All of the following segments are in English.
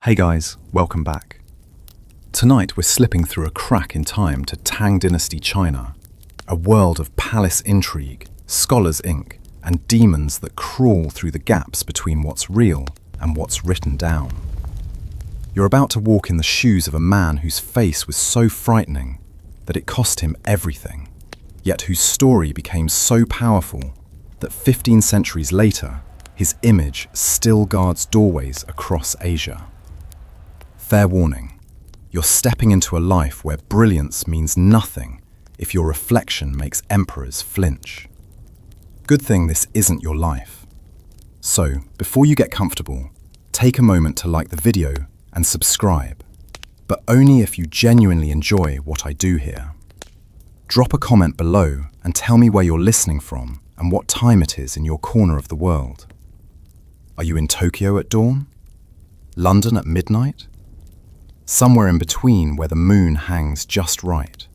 Hey guys, welcome back. Tonight we're slipping through a crack in time to Tang Dynasty China, a world of palace intrigue, scholars' ink, and demons that crawl through the gaps between what's real and what's written down. You're about to walk in the shoes of a man whose face was so frightening that it cost him everything, yet whose story became so powerful that 15 centuries later, his image still guards doorways across Asia. Fair warning, you're stepping into a life where brilliance means nothing if your reflection makes emperors flinch. Good thing this isn't your life. So, before you get comfortable, take a moment to like the video and subscribe, but only if you genuinely enjoy what I do here. Drop a comment below and tell me where you're listening from and what time it is in your corner of the world. Are you in Tokyo at dawn? London at midnight? Somewhere in between where the moon hangs just right.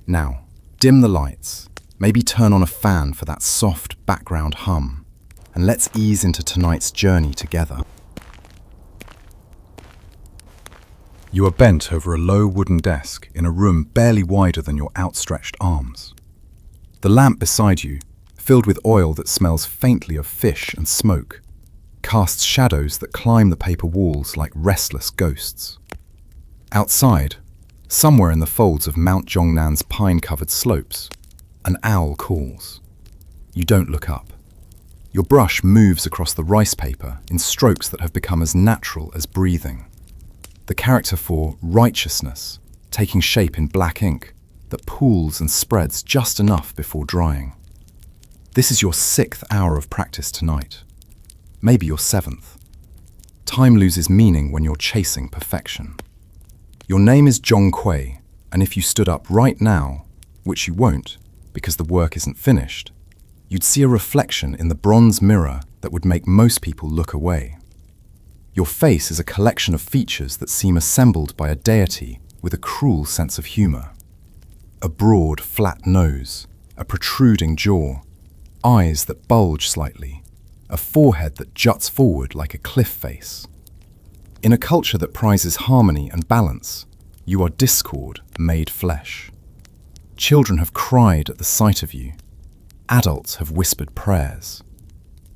Now, dim the lights, maybe turn on a fan for that soft background hum, and let's ease into tonight's journey together. You are bent over a low wooden desk in a room barely wider than your outstretched arms. The lamp beside you, filled with oil that smells faintly of fish and smoke, casts shadows that climb the paper walls like restless ghosts. Outside, somewhere in the folds of Mount Zhongnan's pine-covered slopes, an owl calls. You don't look up. Your brush moves across the rice paper in strokes that have become as natural as breathing. The character for righteousness taking shape in black ink that pools and spreads just enough before drying. This is your 6th hour of practice tonight. Maybe your 7th. Time loses meaning when you're chasing perfection. Your name is Zhong Kui, and if you stood up right now, which you won't because the work isn't finished, you'd see a reflection in the bronze mirror that would make most people look away. Your face is a collection of features that seem assembled by a deity with a cruel sense of humor. A broad, flat nose, a protruding jaw, eyes that bulge slightly, a forehead that juts forward like a cliff face. In a culture that prizes harmony and balance, you are discord made flesh. Children have cried at the sight of you. Adults have whispered prayers.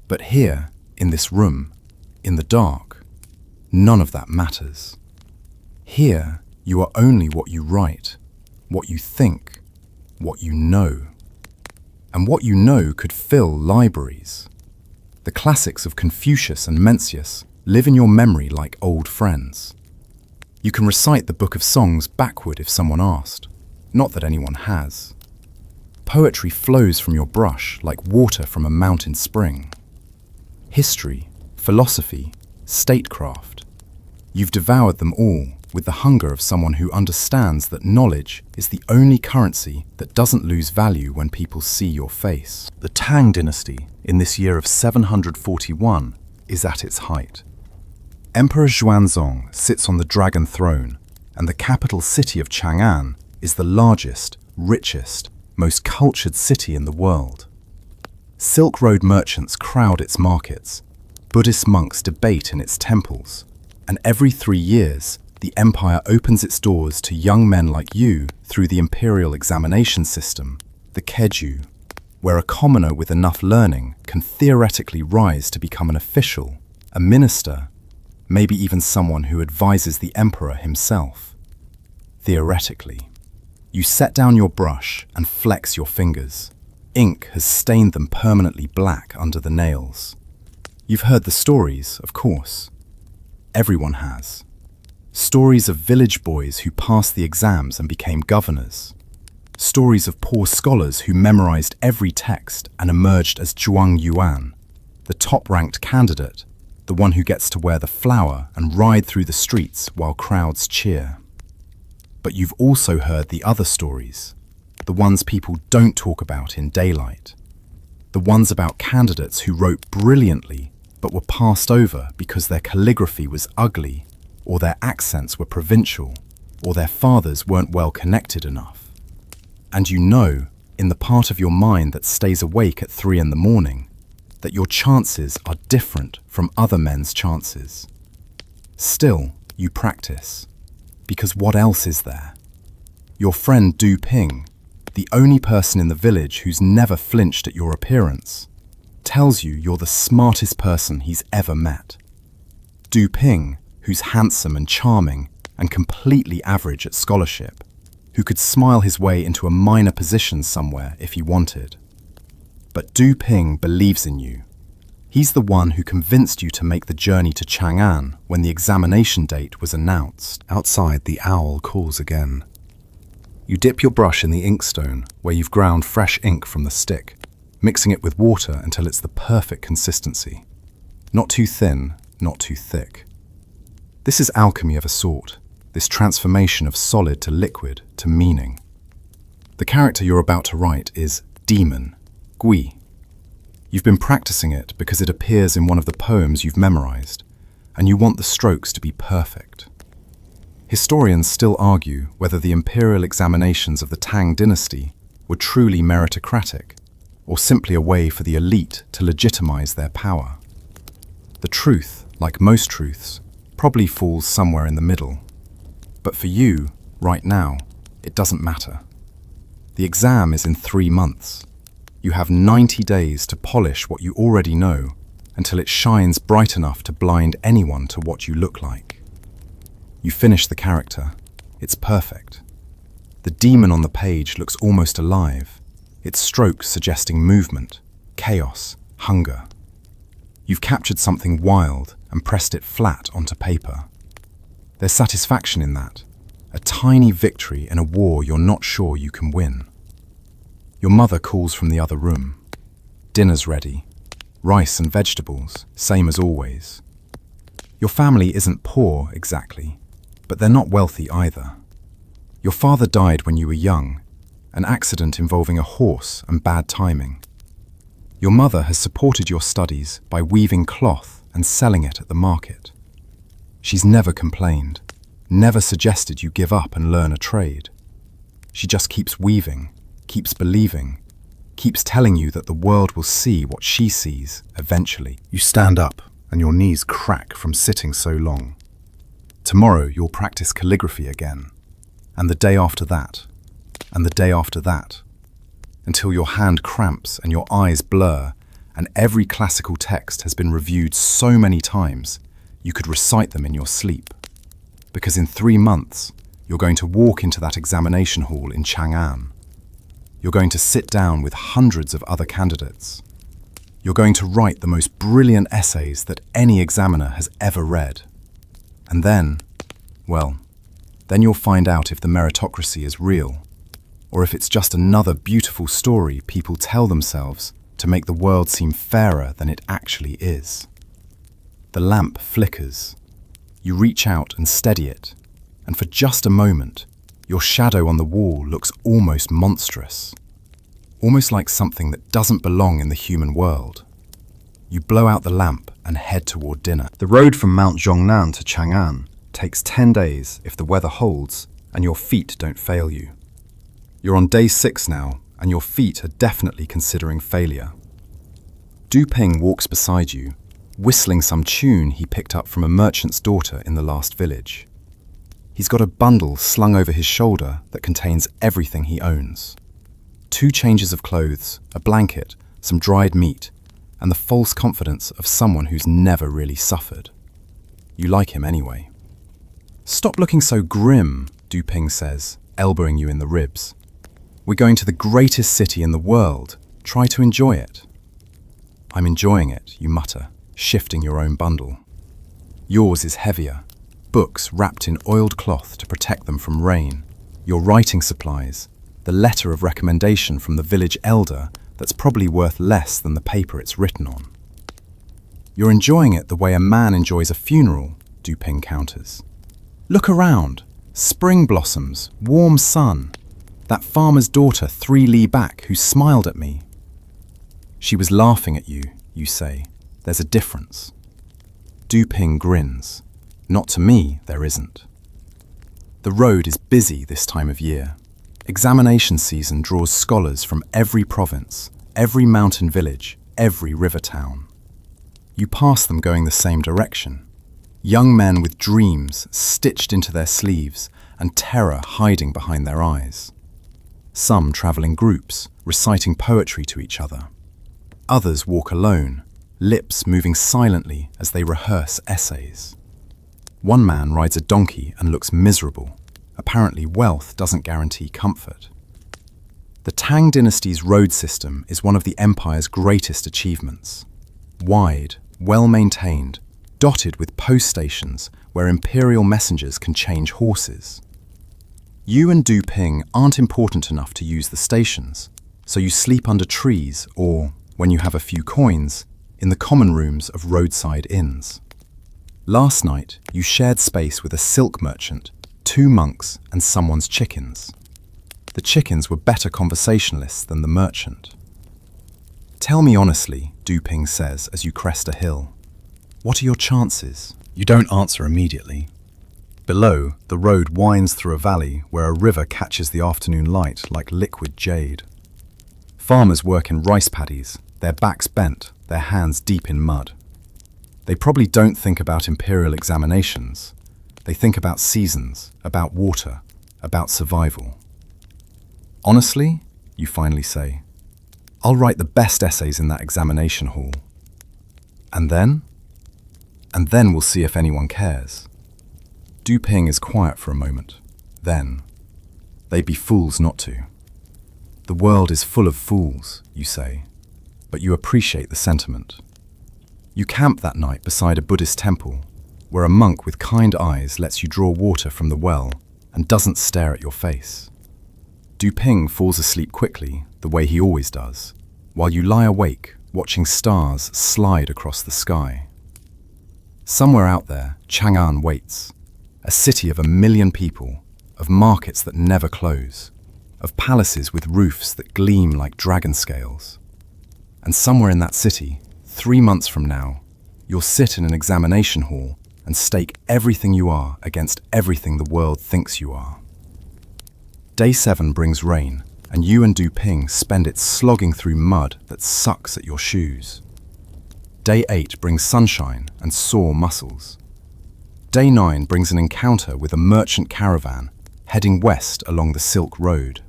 But here, in this room, in the dark, none of that matters. Here, you are only what you write, what you think, what you know. And what you know could fill libraries. The classics of Confucius and Mencius live in your memory like old friends. You can recite the Book of Songs backward if someone asked, not that anyone has. Poetry flows from your brush like water from a mountain spring. History, philosophy, statecraft. You've devoured them all with the hunger of someone who understands that knowledge is the only currency that doesn't lose value when people see your face. The Tang Dynasty, in this year of 741, is at its height. Emperor Xuanzong sits on the dragon throne, and the capital city of Chang'an is the largest, richest, most cultured city in the world. Silk Road merchants crowd its markets, Buddhist monks debate in its temples, and every 3 years, the empire opens its doors to young men like you through the imperial examination system, the Keju, where a commoner with enough learning can theoretically rise to become an official, a minister, maybe even someone who advises the emperor himself. Theoretically. You set down your brush and flex your fingers. Ink has stained them permanently black under the nails. You've heard the stories, of course. Everyone has. Stories of village boys who passed the exams and became governors. Stories of poor scholars who memorized every text and emerged as Zhuang Yuan, the top-ranked candidate, the one who gets to wear the flower and ride through the streets while crowds cheer. But you've also heard the other stories, the ones people don't talk about in daylight. The ones about candidates who wrote brilliantly but were passed over because their calligraphy was ugly, or their accents were provincial, or their fathers weren't well connected enough. And you know, in the part of your mind that stays awake at 3 in the morning, that your chances are different from other men's chances. Still, you practice. Because what else is there? Your friend Du Ping, the only person in the village who's never flinched at your appearance, tells you you're the smartest person he's ever met. Du Ping, who's handsome and charming and completely average at scholarship, who could smile his way into a minor position somewhere if he wanted. But Du Ping believes in you. He's the one who convinced you to make the journey to Chang'an when the examination date was announced. Outside, the owl calls again. You dip your brush in the inkstone where you've ground fresh ink from the stick, mixing it with water until it's the perfect consistency. Not too thin, not too thick. This is alchemy of a sort, this transformation of solid to liquid to meaning. The character you're about to write is Demon, Gui. You've been practicing it because it appears in one of the poems you've memorized, and you want the strokes to be perfect. Historians still argue whether the imperial examinations of the Tang Dynasty were truly meritocratic, or simply a way for the elite to legitimize their power. The truth, like most truths, probably falls somewhere in the middle. But for you, right now, it doesn't matter. The exam is in 3 months. You have 90 days to polish what you already know until it shines bright enough to blind anyone to what you look like. You finish the character. It's perfect. The demon on the page looks almost alive, its strokes suggesting movement, chaos, hunger. You've captured something wild and pressed it flat onto paper. There's satisfaction in that, a tiny victory in a war you're not sure you can win. Your mother calls from the other room. Dinner's ready. Rice and vegetables, same as always. Your family isn't poor exactly, but they're not wealthy either. Your father died when you were young, an accident involving a horse and bad timing. Your mother has supported your studies by weaving cloth and selling it at the market. She's never complained, never suggested you give up and learn a trade. She just keeps weaving, keeps believing, keeps telling you that the world will see what she sees eventually. You stand up and your knees crack from sitting so long. Tomorrow you'll practice calligraphy again, and the day after that, and the day after that, until your hand cramps and your eyes blur, and every classical text has been reviewed so many times you could recite them in your sleep. Because in 3 months, you're going to walk into that examination hall in Chang'an. You're going to sit down with hundreds of other candidates. You're going to write the most brilliant essays that any examiner has ever read. And then, well, then you'll find out if the meritocracy is real, or if it's just another beautiful story people tell themselves to make the world seem fairer than it actually is. The lamp flickers. You reach out and steady it, and for just a moment, your shadow on the wall looks almost monstrous, almost like something that doesn't belong in the human world. You blow out the lamp and head toward dinner. The road from Mount Zhongnan to Chang'an takes 10 days if the weather holds and your feet don't fail you. You're on day 6 now, and your feet are definitely considering failure. Du Ping walks beside you, whistling some tune he picked up from a merchant's daughter in the last village. He's got a bundle slung over his shoulder that contains everything he owns. 2 changes of clothes, a blanket, some dried meat, and the false confidence of someone who's never really suffered. You like him anyway. "Stop looking so grim," Du Ping says, elbowing you in the ribs. "We're going to the greatest city in the world. Try to enjoy it." "I'm enjoying it," you mutter, shifting your own bundle. Yours is heavier. Books wrapped in oiled cloth to protect them from rain, your writing supplies, the letter of recommendation from the village elder that's probably worth less than the paper it's written on. "You're enjoying it the way a man enjoys a funeral," Du Ping counters. "Look around. Spring blossoms, warm sun. That farmer's daughter 3 li back who smiled at me. She was laughing at you, you say. There's a difference." Du Ping grins. "Not to me, there isn't." The road is busy this time of year. Examination season draws scholars from every province, every mountain village, every river town. You pass them going the same direction. Young men with dreams stitched into their sleeves and terror hiding behind their eyes. Some travel in groups, reciting poetry to each other. Others walk alone, lips moving silently as they rehearse essays. One man rides a donkey and looks miserable. Apparently, wealth doesn't guarantee comfort. The Tang Dynasty's road system is one of the empire's greatest achievements. Wide, well-maintained, dotted with post stations where imperial messengers can change horses. You and Du Ping aren't important enough to use the stations, so you sleep under trees or, when you have a few coins, in the common rooms of roadside inns. Last night, you shared space with a silk merchant, 2 monks, and someone's chickens. The chickens were better conversationalists than the merchant. "Tell me honestly," Du Ping says as you crest a hill. "What are your chances?" You don't answer immediately. Below, the road winds through a valley where a river catches the afternoon light like liquid jade. Farmers work in rice paddies, their backs bent, their hands deep in mud. They probably don't think about imperial examinations. They think about seasons, about water, about survival. "Honestly," you finally say, "I'll write the best essays in that examination hall. And then? And then we'll see if anyone cares." Du Ping is quiet for a moment. Then, "They'd be fools not to." "The world is full of fools," you say, but you appreciate the sentiment. You camp that night beside a Buddhist temple, where a monk with kind eyes lets you draw water from the well and doesn't stare at your face. Du Ping falls asleep quickly, the way he always does, while you lie awake, watching stars slide across the sky. Somewhere out there, Chang'an waits, a city of 1 million people, of markets that never close, of palaces with roofs that gleam like dragon scales. And somewhere in that city, 3 months from now, you'll sit in an examination hall and stake everything you are against everything the world thinks you are. Day 7 brings rain, and you and Du Ping spend it slogging through mud that sucks at your shoes. Day 8 brings sunshine and sore muscles. Day 9 brings an encounter with a merchant caravan heading west along the Silk Road.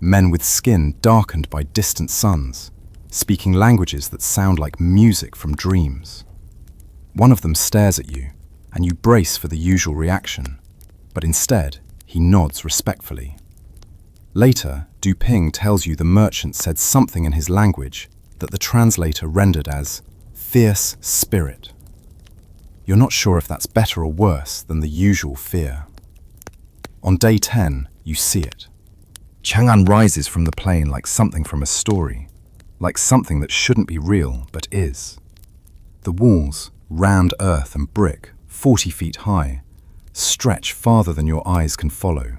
Men with skin darkened by distant suns, speaking languages that sound like music from dreams. One of them stares at you, and you brace for the usual reaction, but instead, he nods respectfully. Later, Du Ping tells you the merchant said something in his language that the translator rendered as fierce spirit. You're not sure if that's better or worse than the usual fear. On day 10, you see it. Chang'an rises from the plain like something from a story, like something that shouldn't be real but is. The walls, round earth and brick, 40 feet high, stretch farther than your eyes can follow.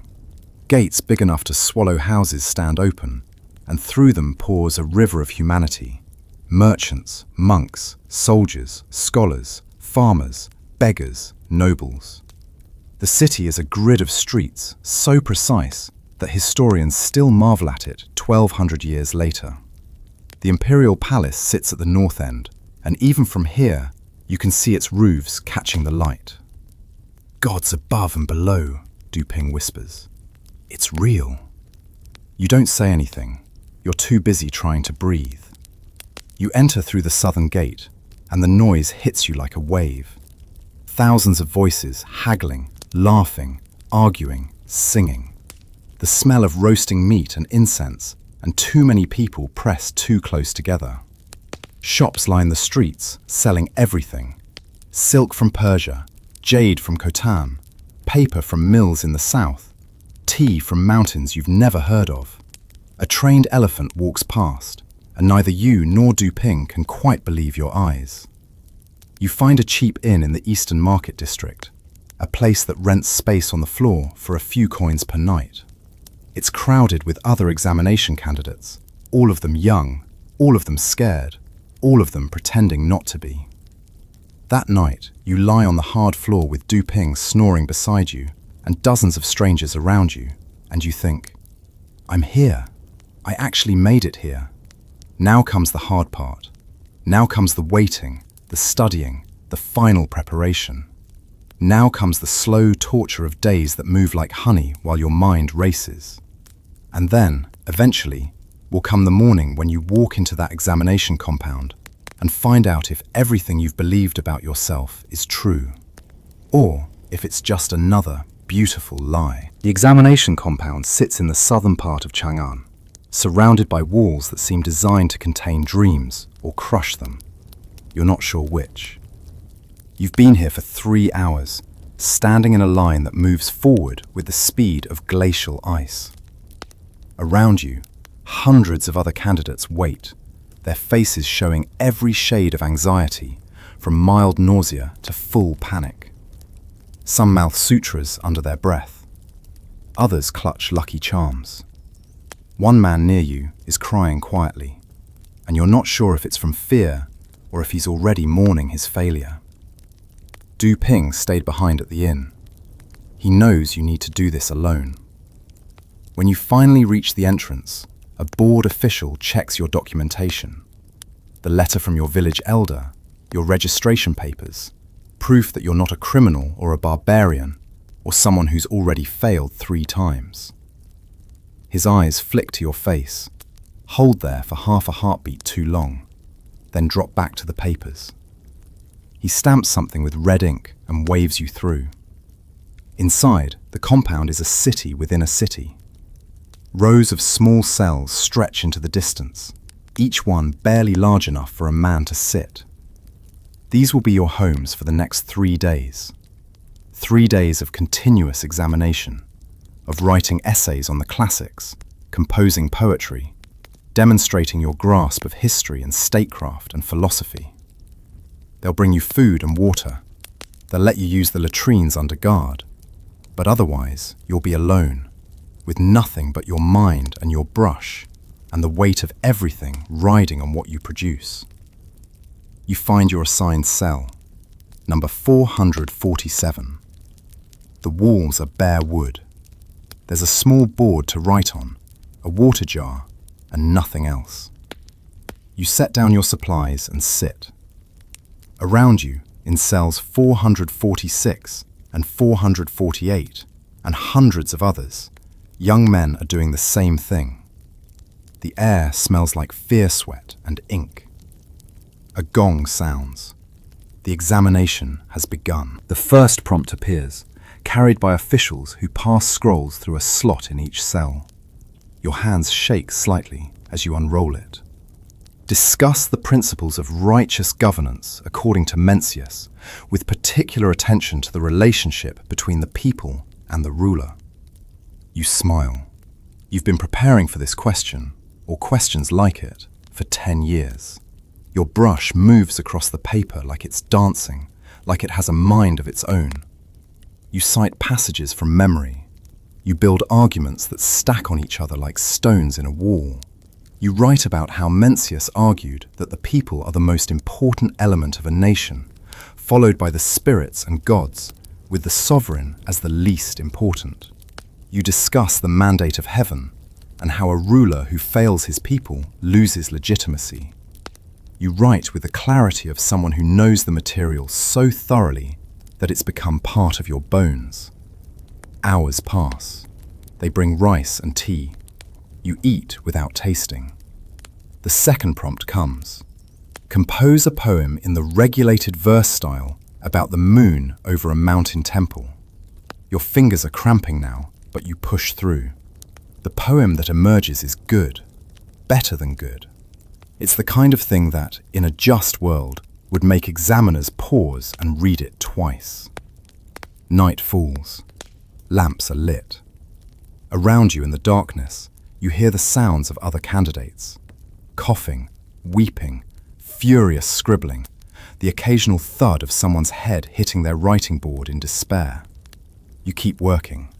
Gates big enough to swallow houses stand open, and through them pours a river of humanity. Merchants, monks, soldiers, scholars, farmers, beggars, nobles. The city is a grid of streets so precise that historians still marvel at it 1,200 years later. The imperial palace sits at the north end, and even from here, you can see its roofs catching the light. "Gods above and below," Du Ping whispers. "It's real." You don't say anything. You're too busy trying to breathe. You enter through the southern gate, and the noise hits you like a wave. Thousands of voices haggling, laughing, arguing, singing. The smell of roasting meat and incense, and too many people pressed too close together. Shops line the streets, selling everything. Silk from Persia, jade from Khotan, paper from mills in the south, tea from mountains you've never heard of. A trained elephant walks past, and neither you nor Du Ping can quite believe your eyes. You find a cheap inn in the Eastern Market District, a place that rents space on the floor for a few coins per night. It's crowded with other examination candidates, all of them young, all of them scared, all of them pretending not to be. That night, you lie on the hard floor with Du Ping snoring beside you and dozens of strangers around you, and you think, "I'm here. I actually made it here." Now comes the hard part. Now comes the waiting, the studying, the final preparation. Now comes the slow torture of days that move like honey while your mind races. And then, eventually, will come the morning when you walk into that examination compound and find out if everything you've believed about yourself is true, or if it's just another beautiful lie. The examination compound sits in the southern part of Chang'an, surrounded by walls that seem designed to contain dreams or crush them. You're not sure which. You've been here for 3 hours, standing in a line that moves forward with the speed of glacial ice. Around you, hundreds of other candidates wait, their faces showing every shade of anxiety, from mild nausea to full panic. Some mouth sutras under their breath. Others clutch lucky charms. One man near you is crying quietly, and you're not sure if it's from fear or if he's already mourning his failure. Du Ping stayed behind at the inn. He knows you need to do this alone. When you finally reach the entrance, a board official checks your documentation. The letter from your village elder, your registration papers, proof that you're not a criminal or a barbarian or someone who's already failed 3 times. His eyes flick to your face, hold there for half a heartbeat too long, then drop back to the papers. He stamps something with red ink and waves you through. Inside, the compound is a city within a city. Rows of small cells stretch into the distance, each one barely large enough for a man to sit. These will be your homes for the next 3 days. 3 days of continuous examination, of writing essays on the classics, composing poetry, demonstrating your grasp of history and statecraft and philosophy. They'll bring you food and water. They'll let you use the latrines under guard. But otherwise, you'll be alone, with nothing but your mind and your brush, and the weight of everything riding on what you produce. You find your assigned cell, number 447. The walls are bare wood. There's a small board to write on, a water jar, and nothing else. You set down your supplies and sit. Around you, in cells 446 and 448, and hundreds of others, young men are doing the same thing. The air smells like fear sweat and ink. A gong sounds. The examination has begun. The first prompt appears, carried by officials who pass scrolls through a slot in each cell. Your hands shake slightly as you unroll it. Discuss the principles of righteous governance according to Mencius, with particular attention to the relationship between the people and the ruler. You smile. You've been preparing for this question, or questions like it, for 10 years. Your brush moves across the paper like it's dancing, like it has a mind of its own. You cite passages from memory. You build arguments that stack on each other like stones in a wall. You write about how Mencius argued that the people are the most important element of a nation, followed by the spirits and gods, with the sovereign as the least important. You discuss the mandate of heaven and how a ruler who fails his people loses legitimacy. You write with the clarity of someone who knows the material so thoroughly that it's become part of your bones. Hours pass. They bring rice and tea. You eat without tasting. The second prompt comes. Compose a poem in the regulated verse style about the moon over a mountain temple. Your fingers are cramping now, but you push through. The poem that emerges is good, better than good. It's the kind of thing that, in a just world, would make examiners pause and read it twice. Night falls. Lamps are lit. Around you in the darkness, you hear the sounds of other candidates. Coughing, weeping, furious scribbling, the occasional thud of someone's head hitting their writing board in despair. You keep working.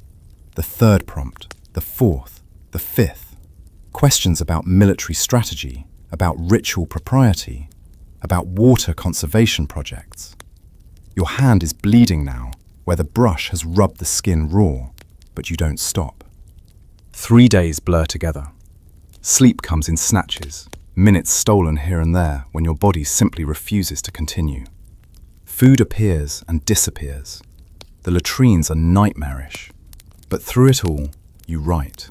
The third prompt, the fourth, the fifth. Questions about military strategy, about ritual propriety, about water conservation projects. Your hand is bleeding now, where the brush has rubbed the skin raw, but you don't stop. 3 days blur together. Sleep comes in snatches, minutes stolen here and there when your body simply refuses to continue. Food appears and disappears. The latrines are nightmarish. But through it all, you write.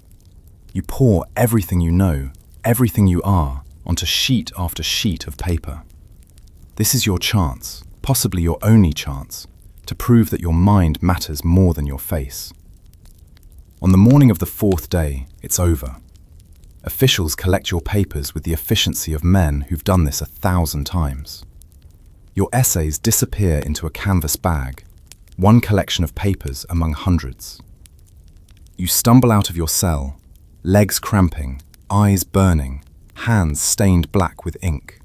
You pour everything you know, everything you are, onto sheet after sheet of paper. This is your chance, possibly your only chance, to prove that your mind matters more than your face. On the morning of the fourth day, it's over. Officials collect your papers with the efficiency of men who've done this 1,000 times. Your essays disappear into a canvas bag, one collection of papers among hundreds. You stumble out of your cell, legs cramping, eyes burning, hands stained black with ink.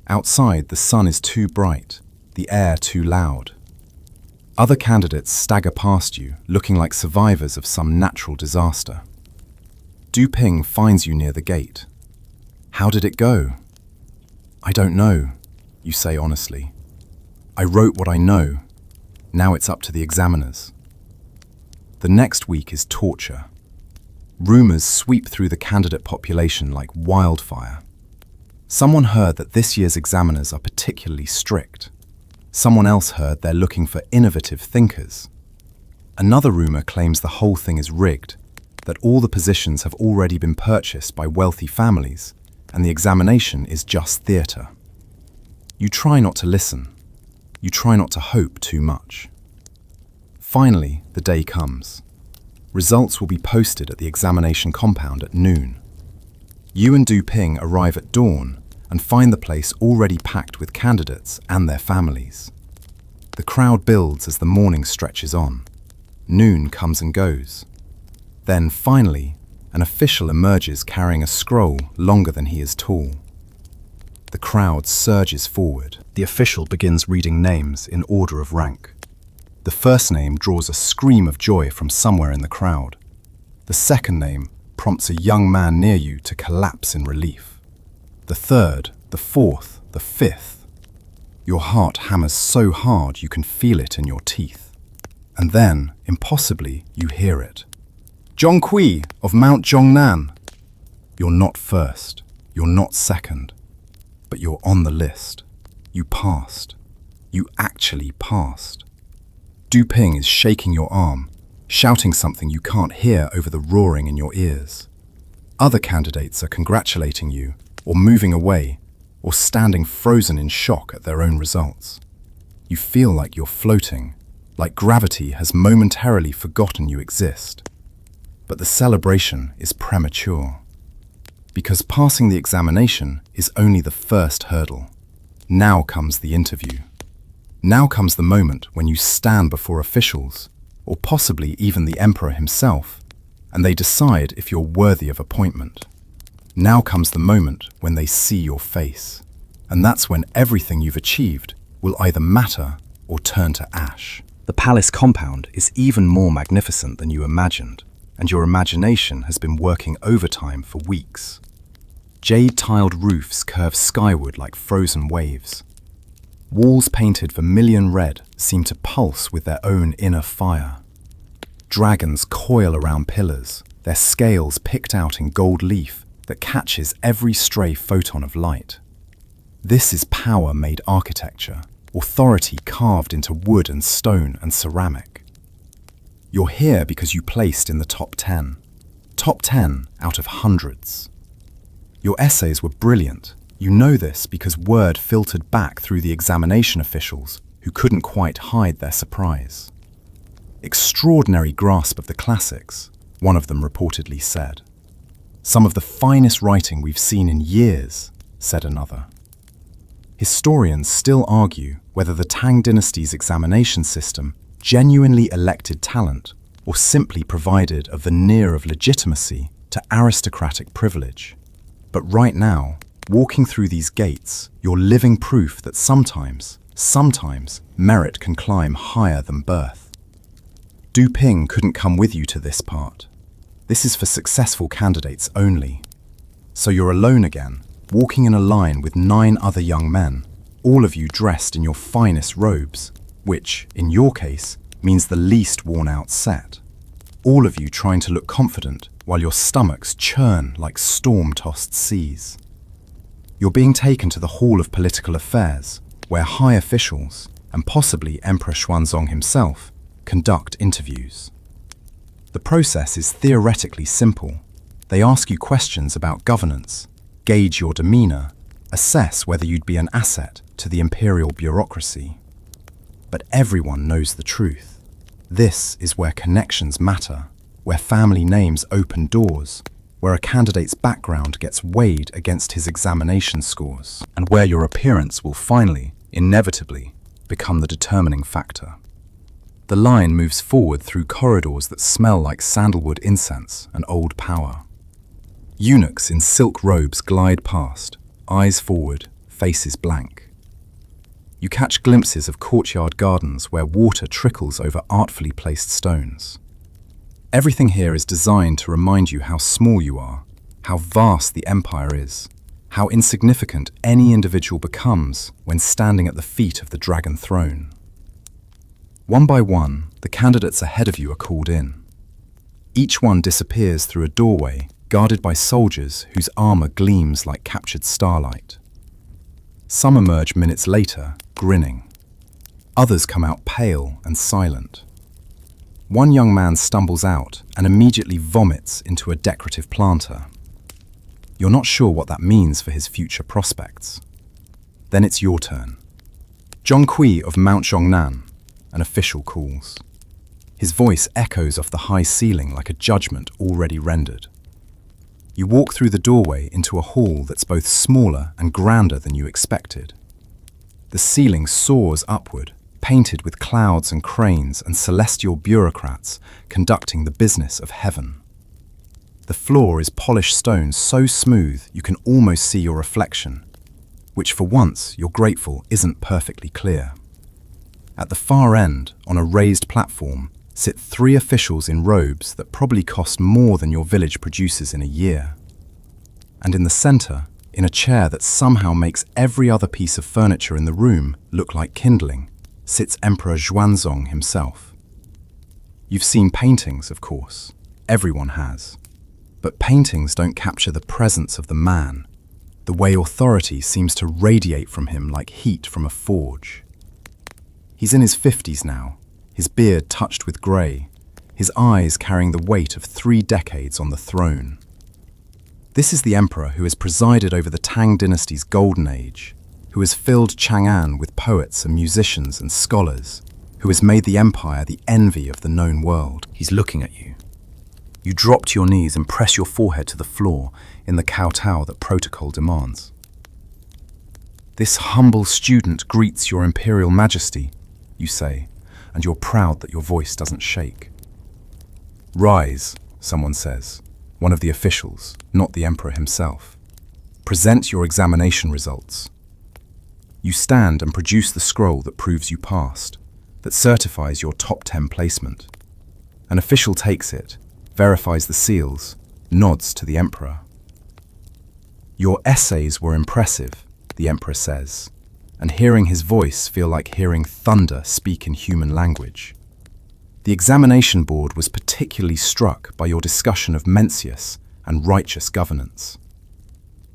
Outside, the sun is too bright, the air too loud. Other candidates stagger past you, looking like survivors of some natural disaster. Du Ping finds you near the gate. How did it go? I don't know, you say honestly. I wrote what I know. Now it's up to the examiners. The next week is torture. Rumors sweep through the candidate population like wildfire. Someone heard that this year's examiners are particularly strict. Someone else heard they're looking for innovative thinkers. Another rumor claims the whole thing is rigged, that all the positions have already been purchased by wealthy families, and the examination is just theatre. You try not to listen. You try not to hope too much. Finally, the day comes. Results will be posted at the examination compound at noon. You and Du Ping arrive at dawn and find the place already packed with candidates and their families. The crowd builds as the morning stretches on. Noon comes and goes. Then, finally, an official emerges carrying a scroll longer than he is tall. The crowd surges forward. The official begins reading names in order of rank. The first name draws a scream of joy from somewhere in the crowd. The second name prompts a young man near you to collapse in relief. The third, the fourth, the fifth. Your heart hammers so hard you can feel it in your teeth. And then, impossibly, you hear it. Zhong Kui of Mount Zhongnan. You're not first, you're not second, but you're on the list. You passed. You actually passed. Du Ping is shaking your arm, shouting something you can't hear over the roaring in your ears. Other candidates are congratulating you, or moving away, or standing frozen in shock at their own results. You feel like you're floating, like gravity has momentarily forgotten you exist. But the celebration is premature. Because passing the examination is only the first hurdle. Now comes the interview. Now comes the moment when you stand before officials, or possibly even the emperor himself, and they decide if you're worthy of appointment. Now comes the moment when they see your face, and that's when everything you've achieved will either matter or turn to ash. The palace compound is even more magnificent than you imagined, and your imagination has been working overtime for weeks. Jade-tiled roofs curve skyward like frozen waves. Walls painted vermilion red seem to pulse with their own inner fire. Dragons coil around pillars, their scales picked out in gold leaf that catches every stray photon of light. This is power made architecture, authority carved into wood and stone and ceramic. You're here because you placed in the top 10. Top 10 out of hundreds. Your essays were brilliant. You know this because word filtered back through the examination officials who couldn't quite hide their surprise. Extraordinary grasp of the classics, one of them reportedly said. Some of the finest writing we've seen in years, said another. Historians still argue whether the Tang Dynasty's examination system genuinely elected talent or simply provided a veneer of legitimacy to aristocratic privilege. But right now, walking through these gates, you're living proof that sometimes, merit can climb higher than birth. Du Ping couldn't come with you to this part. This is for successful candidates only. So you're alone again, walking in a line with 9 other young men, all of you dressed in your finest robes, which, in your case, means the least worn-out set. All of you trying to look confident while your stomachs churn like storm-tossed seas. You're being taken to the Hall of Political Affairs, where high officials, and possibly Emperor Xuanzong himself, conduct interviews. The process is theoretically simple. They ask you questions about governance, gauge your demeanor, assess whether you'd be an asset to the imperial bureaucracy. But everyone knows the truth. This is where connections matter, where family names open doors, where a candidate's background gets weighed against his examination scores, and where your appearance will finally, inevitably, become the determining factor. The line moves forward through corridors that smell like sandalwood incense and old power. Eunuchs in silk robes glide past, eyes forward, faces blank. You catch glimpses of courtyard gardens where water trickles over artfully placed stones. Everything here is designed to remind you how small you are, how vast the empire is, how insignificant any individual becomes when standing at the feet of the dragon throne. One by one, the candidates ahead of you are called in. Each one disappears through a doorway guarded by soldiers whose armor gleams like captured starlight. Some emerge minutes later, grinning. Others come out pale and silent. One young man stumbles out and immediately vomits into a decorative planter. You're not sure what that means for his future prospects. Then it's your turn. Zhong Kui of Mount Zhongnan, an official calls. His voice echoes off the high ceiling like a judgment already rendered. You walk through the doorway into a hall that's both smaller and grander than you expected. The ceiling soars upward, painted with clouds and cranes and celestial bureaucrats conducting the business of heaven. The floor is polished stone so smooth you can almost see your reflection, which for once you're grateful isn't perfectly clear. At the far end, on a raised platform, sit 3 officials in robes that probably cost more than your village produces in a year. And in the center, in a chair that somehow makes every other piece of furniture in the room look like kindling, sits Emperor Xuanzong himself. You've seen paintings, of course. Everyone has. But paintings don't capture the presence of the man, the way authority seems to radiate from him like heat from a forge. He's in his 50s now, his beard touched with grey, his eyes carrying the weight of 3 decades on the throne. This is the emperor who has presided over the Tang Dynasty's golden age, who has filled Chang'an with poets and musicians and scholars, who has made the empire the envy of the known world. He's looking at you. You drop to your knees and press your forehead to the floor in the kowtow that protocol demands. This humble student greets your imperial majesty, you say, and you're proud that your voice doesn't shake. Rise, someone says, one of the officials, not the emperor himself. Present your examination results. You stand and produce the scroll that proves you passed, that certifies your top 10 placement. An official takes it, verifies the seals, nods to the emperor. Your essays were impressive, the emperor says, and hearing his voice feel like hearing thunder speak in human language. The examination board was particularly struck by your discussion of Mencius and righteous governance.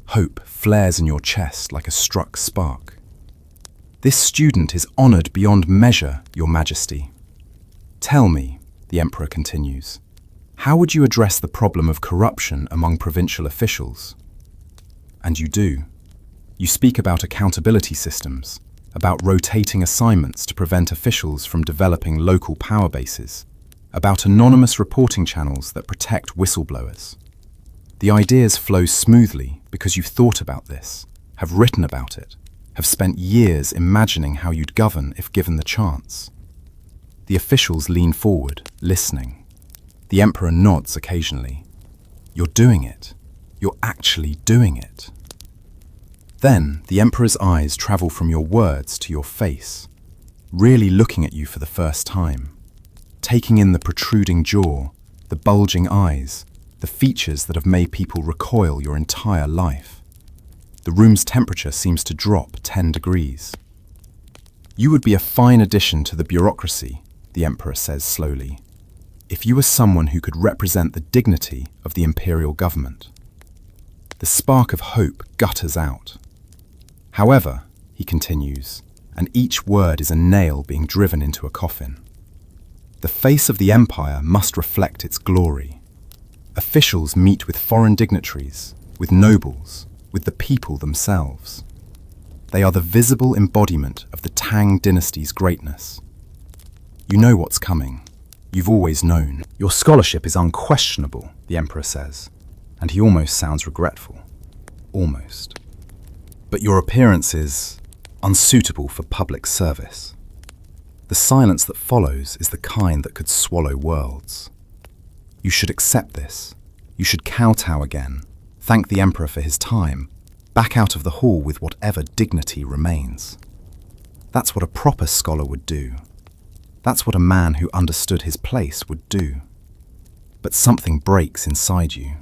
Hope flares in your chest like a struck spark. This student is honored beyond measure, Your Majesty. Tell me, the emperor continues, how would you address the problem of corruption among provincial officials? And you do. You speak about accountability systems, about rotating assignments to prevent officials from developing local power bases, about anonymous reporting channels that protect whistleblowers. The ideas flow smoothly because you've thought about this, have written about it, have spent years imagining how you'd govern if given the chance. The officials lean forward, listening. The emperor nods occasionally. You're doing it. You're actually doing it. Then the emperor's eyes travel from your words to your face, really looking at you for the first time, taking in the protruding jaw, the bulging eyes, the features that have made people recoil your entire life. The room's temperature seems to drop 10 degrees. You would be a fine addition to the bureaucracy, the emperor says slowly, if you were someone who could represent the dignity of the imperial government. The spark of hope gutters out. However, he continues, and each word is a nail being driven into a coffin, The face of the empire must reflect its glory. Officials meet with foreign dignitaries, with nobles, with the people themselves. They are the visible embodiment of the Tang Dynasty's greatness. You know what's coming. You've always known. Your scholarship is unquestionable, the emperor says, and he almost sounds regretful. Almost. But your appearance is unsuitable for public service. The silence that follows is the kind that could swallow worlds. You should accept this. You should kowtow again, thank the emperor for his time, back out of the hall with whatever dignity remains. That's what a proper scholar would do. That's what a man who understood his place would do. But something breaks inside you.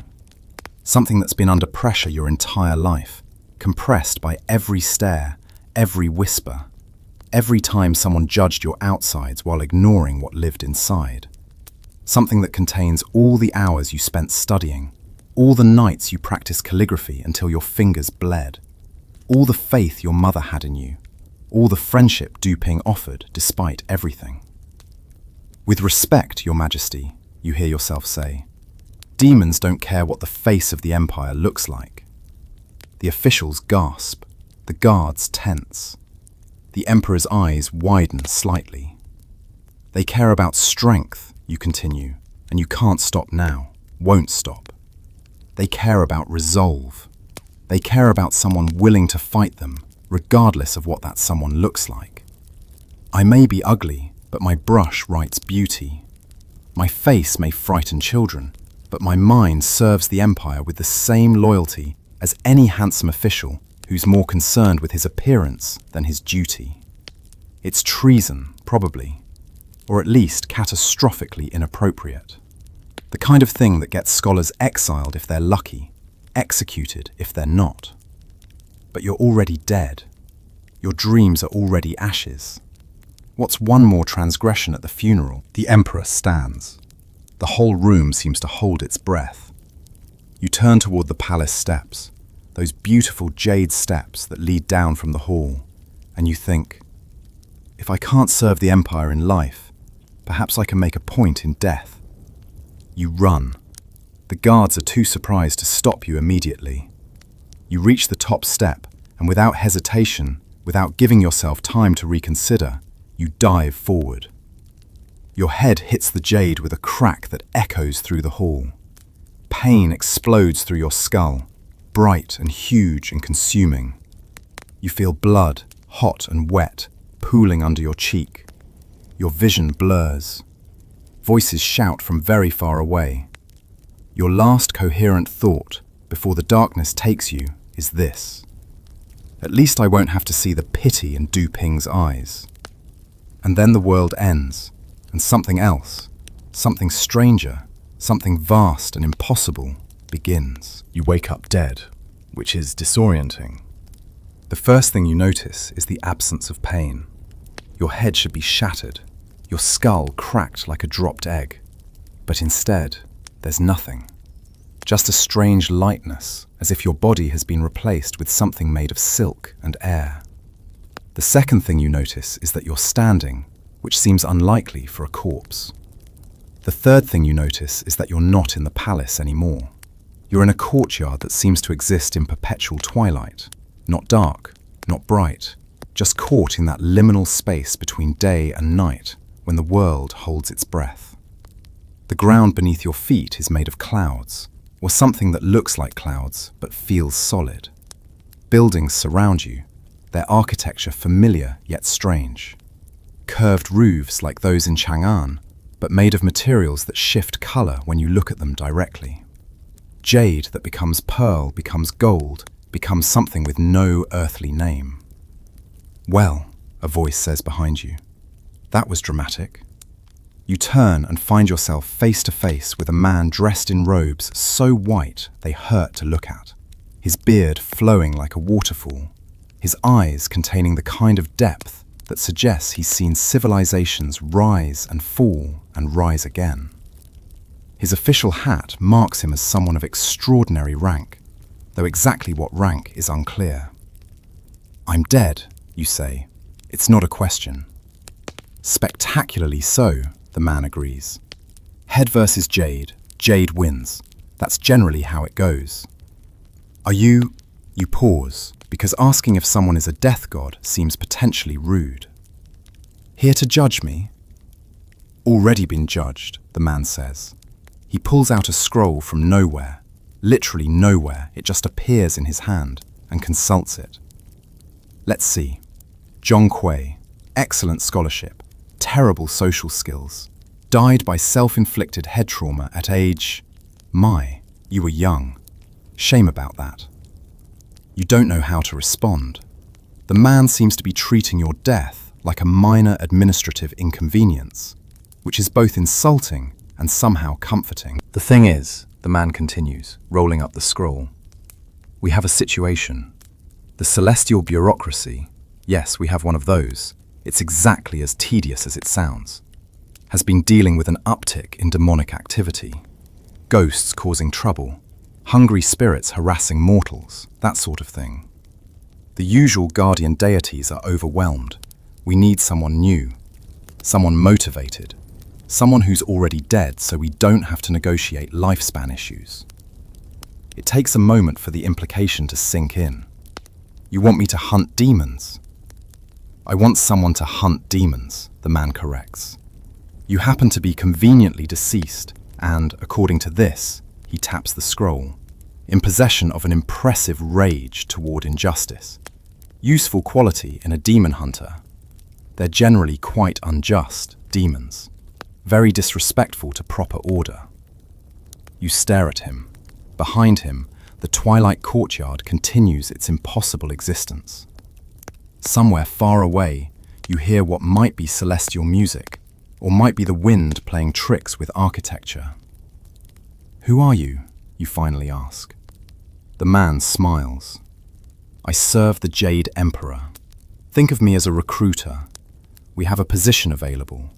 Something that's been under pressure your entire life, compressed by every stare, every whisper, every time someone judged your outsides while ignoring what lived inside. Something that contains all the hours you spent studying, all the nights you practiced calligraphy until your fingers bled, all the faith your mother had in you, all the friendship Du Ping offered despite everything. With respect, Your Majesty, you hear yourself say, demons don't care what the face of the empire looks like. The officials gasp, the guards tense. The emperor's eyes widen slightly. They care about strength, you continue, and you can't stop now, won't stop. They care about resolve. They care about someone willing to fight them, regardless of what that someone looks like. I may be ugly, but my brush writes beauty. My face may frighten children, but my mind serves the empire with the same loyalty as any handsome official who's more concerned with his appearance than his duty. It's treason, probably, or at least catastrophically inappropriate. The kind of thing that gets scholars exiled if they're lucky, executed if they're not. But you're already dead. Your dreams are already ashes. What's one more transgression at the funeral? The emperor stands. The whole room seems to hold its breath. You turn toward the palace steps, those beautiful jade steps that lead down from the hall, and you think, if I can't serve the empire in life, perhaps I can make a point in death. You run. The guards are too surprised to stop you immediately. You reach the top step, and without hesitation, without giving yourself time to reconsider, you dive forward. Your head hits the jade with a crack that echoes through the hall. Pain explodes through your skull, bright and huge and consuming. You feel blood, hot and wet, pooling under your cheek. Your vision blurs. Voices shout from very far away. Your last coherent thought, before the darkness takes you, is this: at least I won't have to see the pity in Du Ping's eyes. And then the world ends, and something else, something stranger, something vast and impossible, begins. You wake up dead, which is disorienting. The first thing you notice is the absence of pain. Your head should be shattered, your skull cracked like a dropped egg. But instead, there's nothing. Just a strange lightness, as if your body has been replaced with something made of silk and air. The second thing you notice is that you're standing, which seems unlikely for a corpse. The third thing you notice is that you're not in the palace anymore. You're in a courtyard that seems to exist in perpetual twilight, not dark, not bright, just caught in that liminal space between day and night when the world holds its breath. The ground beneath your feet is made of clouds, or something that looks like clouds but feels solid. Buildings surround you, their architecture familiar yet strange. Curved roofs like those in Chang'an, but made of materials that shift color when you look at them directly. Jade that becomes pearl, becomes gold, becomes something with no earthly name. Well, a voice says behind you. That was dramatic. You turn and find yourself face to face with a man dressed in robes so white they hurt to look at, his beard flowing like a waterfall, his eyes containing the kind of depth that suggests he's seen civilizations rise and fall and rise again. His official hat marks him as someone of extraordinary rank, though exactly what rank is unclear. I'm dead, you say. It's not a question. Spectacularly so, the man agrees. Head versus jade. Jade wins. That's generally how it goes. Are you... You pause, because asking if someone is a death god seems potentially rude. Here to judge me? Already been judged, the man says. He pulls out a scroll from nowhere, literally nowhere. It just appears in his hand, and consults it. Let's see. Zhong Kui, excellent scholarship, terrible social skills, died by self-inflicted head trauma at age... My, you were young. Shame about that. You don't know how to respond. The man seems to be treating your death like a minor administrative inconvenience, which is both insulting and somehow comforting. The thing is, the man continues, rolling up the scroll, we have a situation. The celestial bureaucracy, yes, we have one of those, it's exactly as tedious as it sounds, has been dealing with an uptick in demonic activity. Ghosts causing trouble, hungry spirits harassing mortals, that sort of thing. The usual guardian deities are overwhelmed. We need someone new, someone motivated, someone who's already dead so we don't have to negotiate lifespan issues. It takes a moment for the implication to sink in. You want me to hunt demons? I want someone to hunt demons, the man corrects. You happen to be conveniently deceased, and, according to this, he taps the scroll, in possession of an impressive rage toward injustice. Useful quality in a demon hunter. They're generally quite unjust, demons. Very disrespectful to proper order. You stare at him. Behind him, the twilight courtyard continues its impossible existence. Somewhere far away, you hear what might be celestial music, or might be the wind playing tricks with architecture. Who are you? You finally ask. The man smiles. I serve the Jade Emperor. Think of me as a recruiter. We have a position available.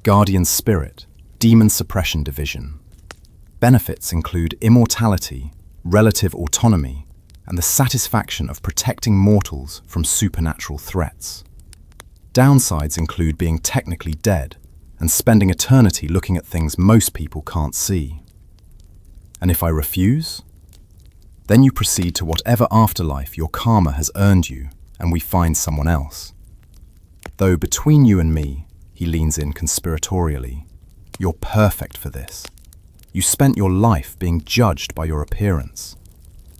Guardian Spirit, Demon Suppression Division. Benefits include immortality, relative autonomy, and the satisfaction of protecting mortals from supernatural threats. Downsides include being technically dead and spending eternity looking at things most people can't see. And if I refuse? Then you proceed to whatever afterlife your karma has earned you, and we find someone else. Though between you and me, he leans in conspiratorially, you're perfect for this. You spent your life being judged by your appearance.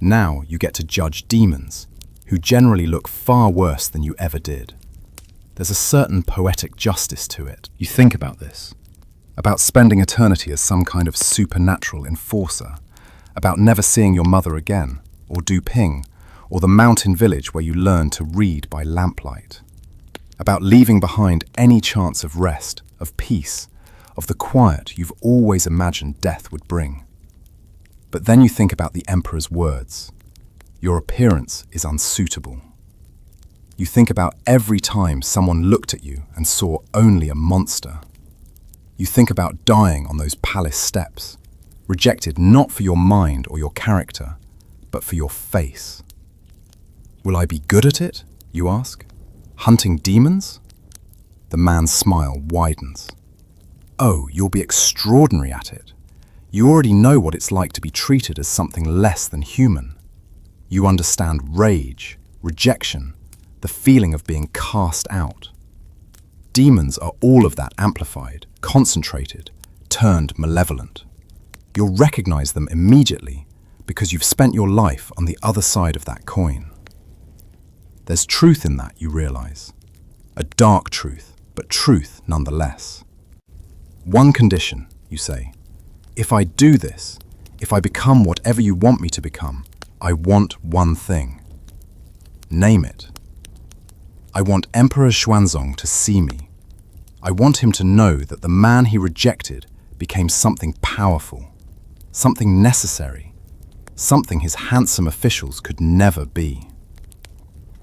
Now you get to judge demons, who generally look far worse than you ever did. There's a certain poetic justice to it. You think about this, about spending eternity as some kind of supernatural enforcer, about never seeing your mother again, or Du Ping, or the mountain village where you learn to read by lamplight, about leaving behind any chance of rest, of peace, of the quiet you've always imagined death would bring. But then you think about the Emperor's words. Your appearance is unsuitable. You think about every time someone looked at you and saw only a monster. You think about dying on those palace steps, rejected not for your mind or your character, but for your face. Will I be good at it, you ask? Hunting demons? The man's smile widens. Oh, you'll be extraordinary at it. You already know what it's like to be treated as something less than human. You understand rage, rejection, the feeling of being cast out. Demons are all of that amplified, concentrated, turned malevolent. You'll recognize them immediately because you've spent your life on the other side of that coin. There's truth in that, you realize. A dark truth, but truth nonetheless. One condition, you say. If I do this, if I become whatever you want me to become, I want one thing. Name it. I want Emperor Xuanzong to see me. I want him to know that the man he rejected became something powerful, something necessary, something his handsome officials could never be.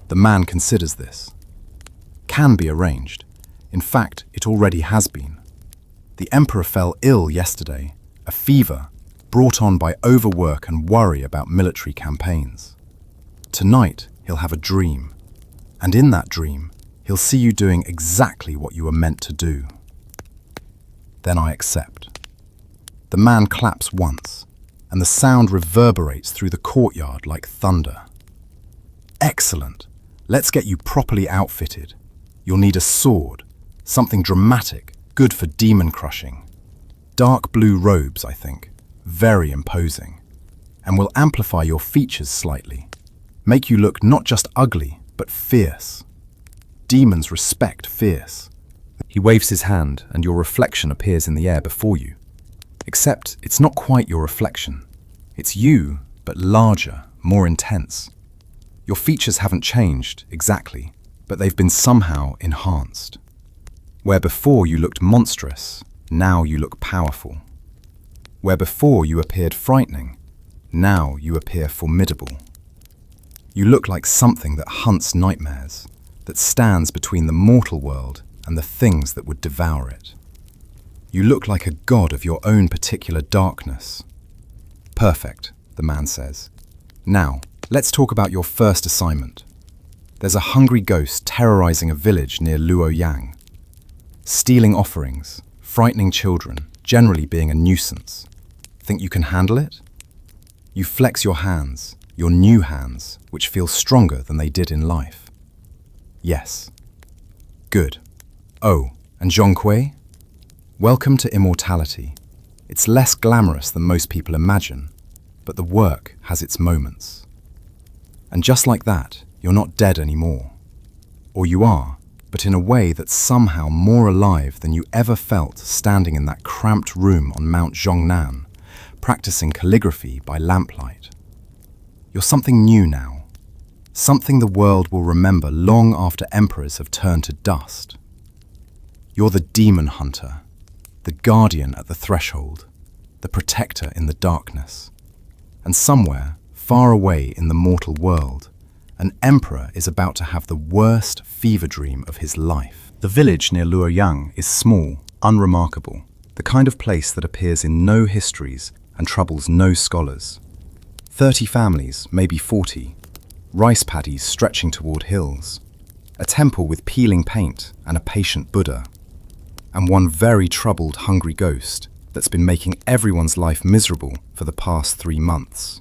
The man considers this. Can be arranged. In fact, it already has been. The Emperor fell ill yesterday, a fever brought on by overwork and worry about military campaigns. Tonight, he'll have a dream, and in that dream, he'll see you doing exactly what you were meant to do. Then I accept. The man claps once, and the sound reverberates through the courtyard like thunder. Excellent. Let's get you properly outfitted. You'll need a sword, something dramatic, good for demon crushing. Dark blue robes, I think. Very imposing. And will amplify your features slightly. Make you look not just ugly, but fierce. Demons respect fierce. He waves his hand, and your reflection appears in the air before you. Except it's not quite your reflection. It's you, but larger, more intense. Your features haven't changed, exactly, but they've been somehow enhanced. Where before you looked monstrous, now you look powerful. Where before you appeared frightening, now you appear formidable. You look like something that hunts nightmares, that stands between the mortal world and the things that would devour it. You look like a god of your own particular darkness. Perfect, the man says. Now, let's talk about your first assignment. There's a hungry ghost terrorizing a village near Luoyang. Stealing offerings, frightening children, generally being a nuisance. Think you can handle it? You flex your hands, your new hands, which feel stronger than they did in life. Yes. Good. Oh, and Zhong Kui? Welcome to immortality. It's less glamorous than most people imagine, but the work has its moments. And just like that, you're not dead anymore. Or you are, but in a way that's somehow more alive than you ever felt standing in that cramped room on Mount Zhongnan, practicing calligraphy by lamplight. You're something new now, something the world will remember long after emperors have turned to dust. You're the demon hunter, the guardian at the threshold, the protector in the darkness. And somewhere, far away in the mortal world, an emperor is about to have the worst fever dream of his life. The village near Luoyang is small, unremarkable, the kind of place that appears in no histories and troubles no scholars. 30 families, maybe 40, rice paddies stretching toward hills, a temple with peeling paint and a patient Buddha, and one very troubled, hungry ghost that's been making everyone's life miserable for the past 3 months.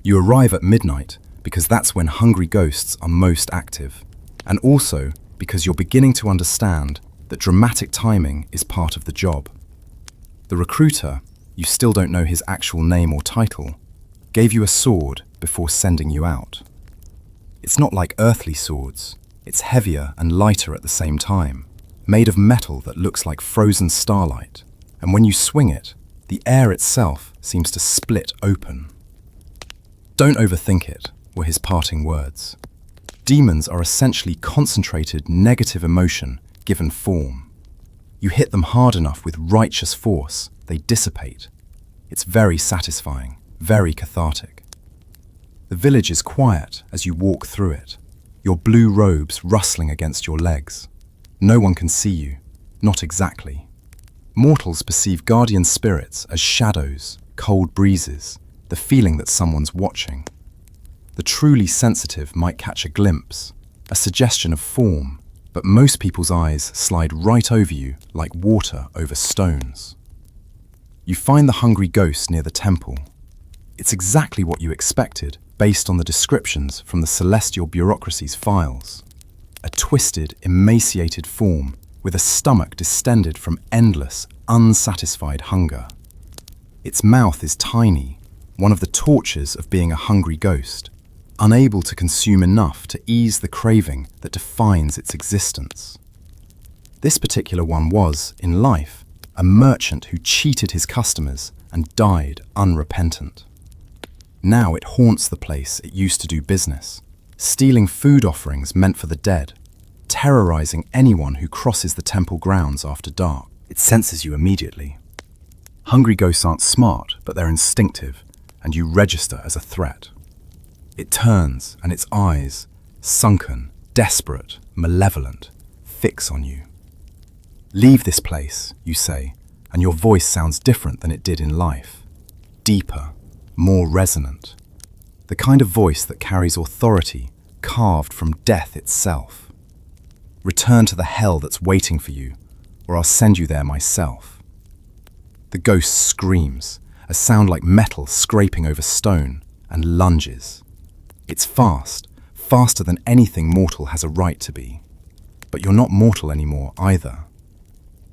You arrive at midnight because that's when hungry ghosts are most active, and also because you're beginning to understand that dramatic timing is part of the job. The recruiter, you still don't know his actual name or title, gave you a sword before sending you out. It's not like earthly swords, it's heavier and lighter at the same time, made of metal that looks like frozen starlight, and when you swing it, the air itself seems to split open. Don't overthink it, were his parting words. Demons are essentially concentrated negative emotion given form. You hit them hard enough with righteous force, they dissipate. It's very satisfying, very cathartic. The village is quiet as you walk through it, your blue robes rustling against your legs. No one can see you, not exactly. Mortals perceive guardian spirits as shadows, cold breezes, the feeling that someone's watching. The truly sensitive might catch a glimpse, a suggestion of form, but most people's eyes slide right over you like water over stones. You find the hungry ghost near the temple. It's exactly what you expected based on the descriptions from the celestial bureaucracy's files. A twisted, emaciated form with a stomach distended from endless, unsatisfied hunger. Its mouth is tiny, one of the tortures of being a hungry ghost, unable to consume enough to ease the craving that defines its existence. This particular one was, in life, a merchant who cheated his customers and died unrepentant. Now it haunts the place it used to do business, stealing food offerings meant for the dead, terrorizing anyone who crosses the temple grounds after dark. It senses you immediately. Hungry ghosts aren't smart, but they're instinctive, and you register as a threat. It turns, and its eyes, sunken, desperate, malevolent, fix on you. Leave this place, you say, and your voice sounds different than it did in life. Deeper, more resonant. The kind of voice that carries authority carved from death itself. Return to the hell that's waiting for you, or I'll send you there myself." The ghost screams, a sound like metal scraping over stone, and lunges. It's fast, faster than anything mortal has a right to be. But you're not mortal anymore either.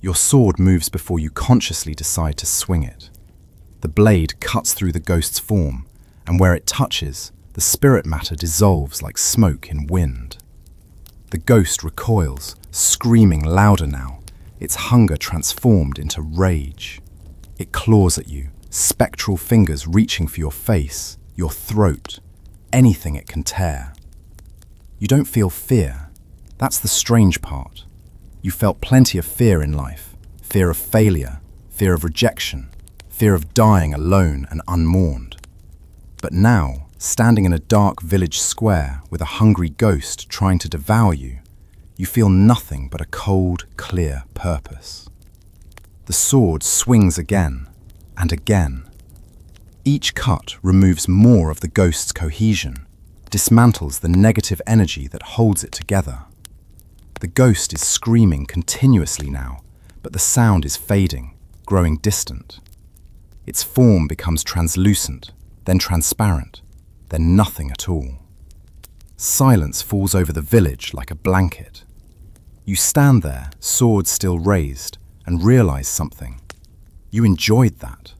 Your sword moves before you consciously decide to swing it. The blade cuts through the ghost's form, and where it touches, the spirit matter dissolves like smoke in wind. The ghost recoils, screaming louder now, its hunger transformed into rage. It claws at you, spectral fingers reaching for your face, your throat, anything it can tear. You don't feel fear. That's the strange part. You felt plenty of fear in life, fear of failure, fear of rejection, fear of dying alone and unmourned. But now, standing in a dark village square with a hungry ghost trying to devour you, you feel nothing but a cold, clear purpose. The sword swings again and again. Each cut removes more of the ghost's cohesion, dismantles the negative energy that holds it together. The ghost is screaming continuously now, but the sound is fading, growing distant. Its form becomes translucent, then transparent, then nothing at all. Silence falls over the village like a blanket. You stand there, sword still raised, and realize something. You enjoyed that.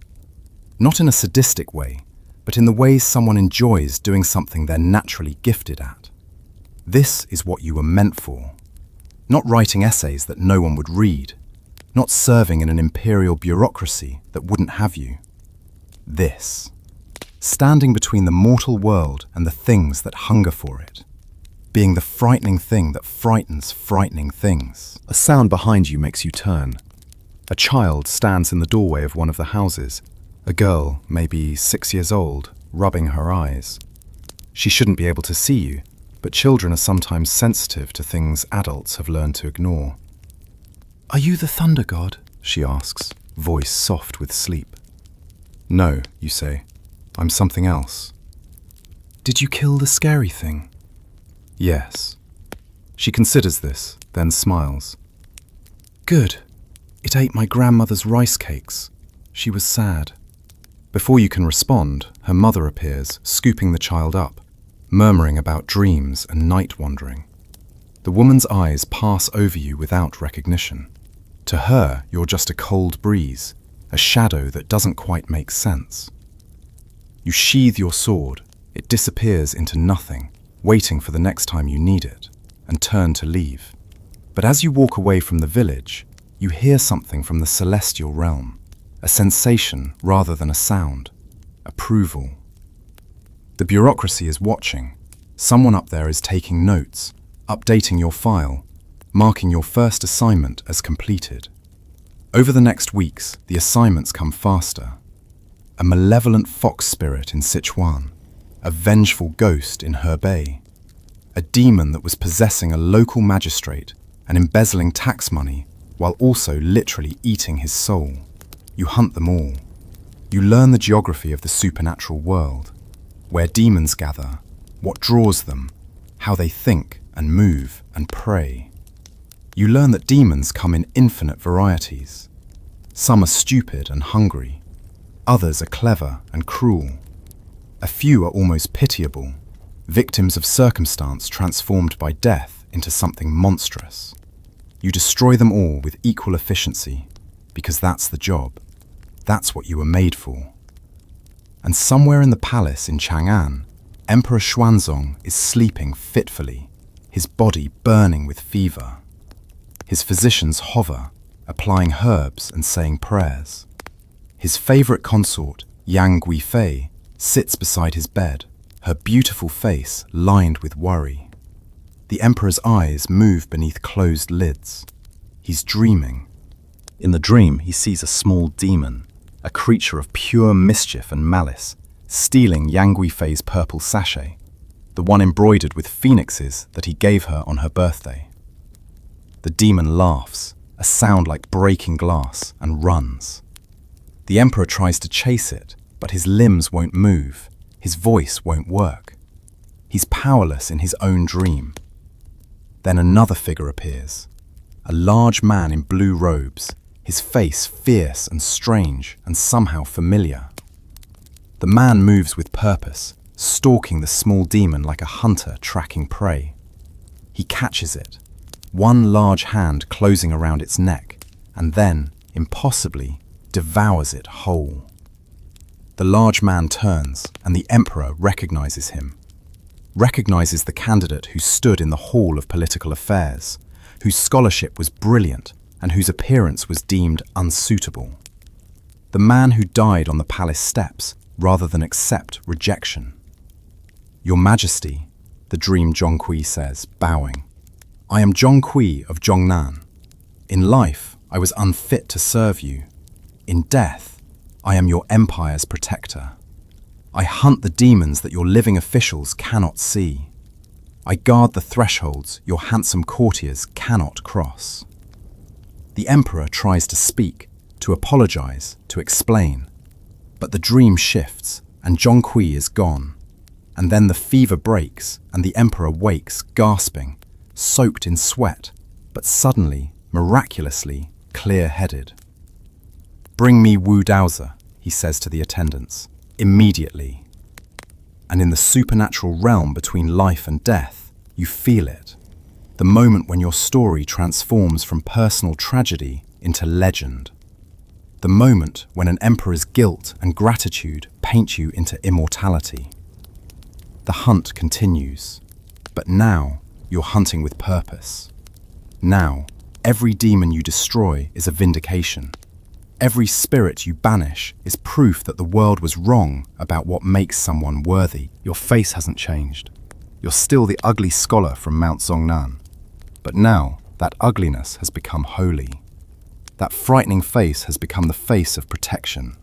Not in a sadistic way, but in the way someone enjoys doing something they're naturally gifted at. This is what you were meant for. Not writing essays that no one would read, not serving in an imperial bureaucracy that wouldn't have you. This. Standing between the mortal world and the things that hunger for it. Being the frightening thing that frightens frightening things. A sound behind you makes you turn. A child stands in the doorway of one of the houses. A girl, maybe 6 years old, rubbing her eyes. She shouldn't be able to see you, but children are sometimes sensitive to things adults have learned to ignore. "Are you the thunder god?" she asks, voice soft with sleep. "No," you say. "I'm something else." "Did you kill the scary thing?" "Yes." She considers this, then smiles. "Good. It ate my grandmother's rice cakes. She was sad." Before you can respond, her mother appears, scooping the child up, murmuring about dreams and night wandering. The woman's eyes pass over you without recognition. To her, you're just a cold breeze, a shadow that doesn't quite make sense. You sheathe your sword, it disappears into nothing, waiting for the next time you need it, and turn to leave. But as you walk away from the village, you hear something from the celestial realm. A sensation rather than a sound. Approval. The bureaucracy is watching. Someone up there is taking notes, updating your file, marking your first assignment as completed. Over the next weeks, the assignments come faster. A malevolent fox spirit in Sichuan, a vengeful ghost in Hebei, a demon that was possessing a local magistrate and embezzling tax money while also literally eating his soul. You hunt them all. You learn the geography of the supernatural world, where demons gather, what draws them, how they think and move and pray. You learn that demons come in infinite varieties. Some are stupid and hungry. Others are clever and cruel. A few are almost pitiable, victims of circumstance transformed by death into something monstrous. You destroy them all with equal efficiency, because that's the job. That's what you were made for. And somewhere in the palace in Chang'an, Emperor Xuanzong is sleeping fitfully, his body burning with fever. His physicians hover, applying herbs and saying prayers. His favorite consort, Yang Guifei, sits beside his bed, her beautiful face lined with worry. The emperor's eyes move beneath closed lids. He's dreaming. In the dream, he sees a small demon, a creature of pure mischief and malice, stealing Yang Guifei's purple sachet, the one embroidered with phoenixes that he gave her on her birthday. The demon laughs, a sound like breaking glass, and runs. The emperor tries to chase it, but his limbs won't move, his voice won't work. He's powerless in his own dream. Then another figure appears, a large man in blue robes, his face fierce and strange and somehow familiar. The man moves with purpose, stalking the small demon like a hunter tracking prey. He catches it, one large hand closing around its neck, and then, impossibly, devours it whole. The large man turns, and the emperor recognizes him. Recognizes the candidate who stood in the hall of political affairs, whose scholarship was brilliant and whose appearance was deemed unsuitable. The man who died on the palace steps rather than accept rejection. "Your Majesty," the dream Zhong Kui says, bowing. "I am Zhong Kui of Zhongnan. In life, I was unfit to serve you. In death, I am your empire's protector. I hunt the demons that your living officials cannot see. I guard the thresholds your handsome courtiers cannot cross." The emperor tries to speak, to apologize, to explain. But the dream shifts, and Zhong Kui is gone. And then the fever breaks, and the emperor wakes, gasping, soaked in sweat, but suddenly, miraculously, clear-headed. "Bring me Wu Daozi," he says to the attendants, immediately. And in the supernatural realm between life and death, you feel it. The moment when your story transforms from personal tragedy into legend. The moment when an emperor's guilt and gratitude paint you into immortality. The hunt continues, but now you're hunting with purpose. Now, every demon you destroy is a vindication. Every spirit you banish is proof that the world was wrong about what makes someone worthy. Your face hasn't changed. You're still the ugly scholar from Mount Zhongnan. But now, that ugliness has become holy. That frightening face has become the face of protection.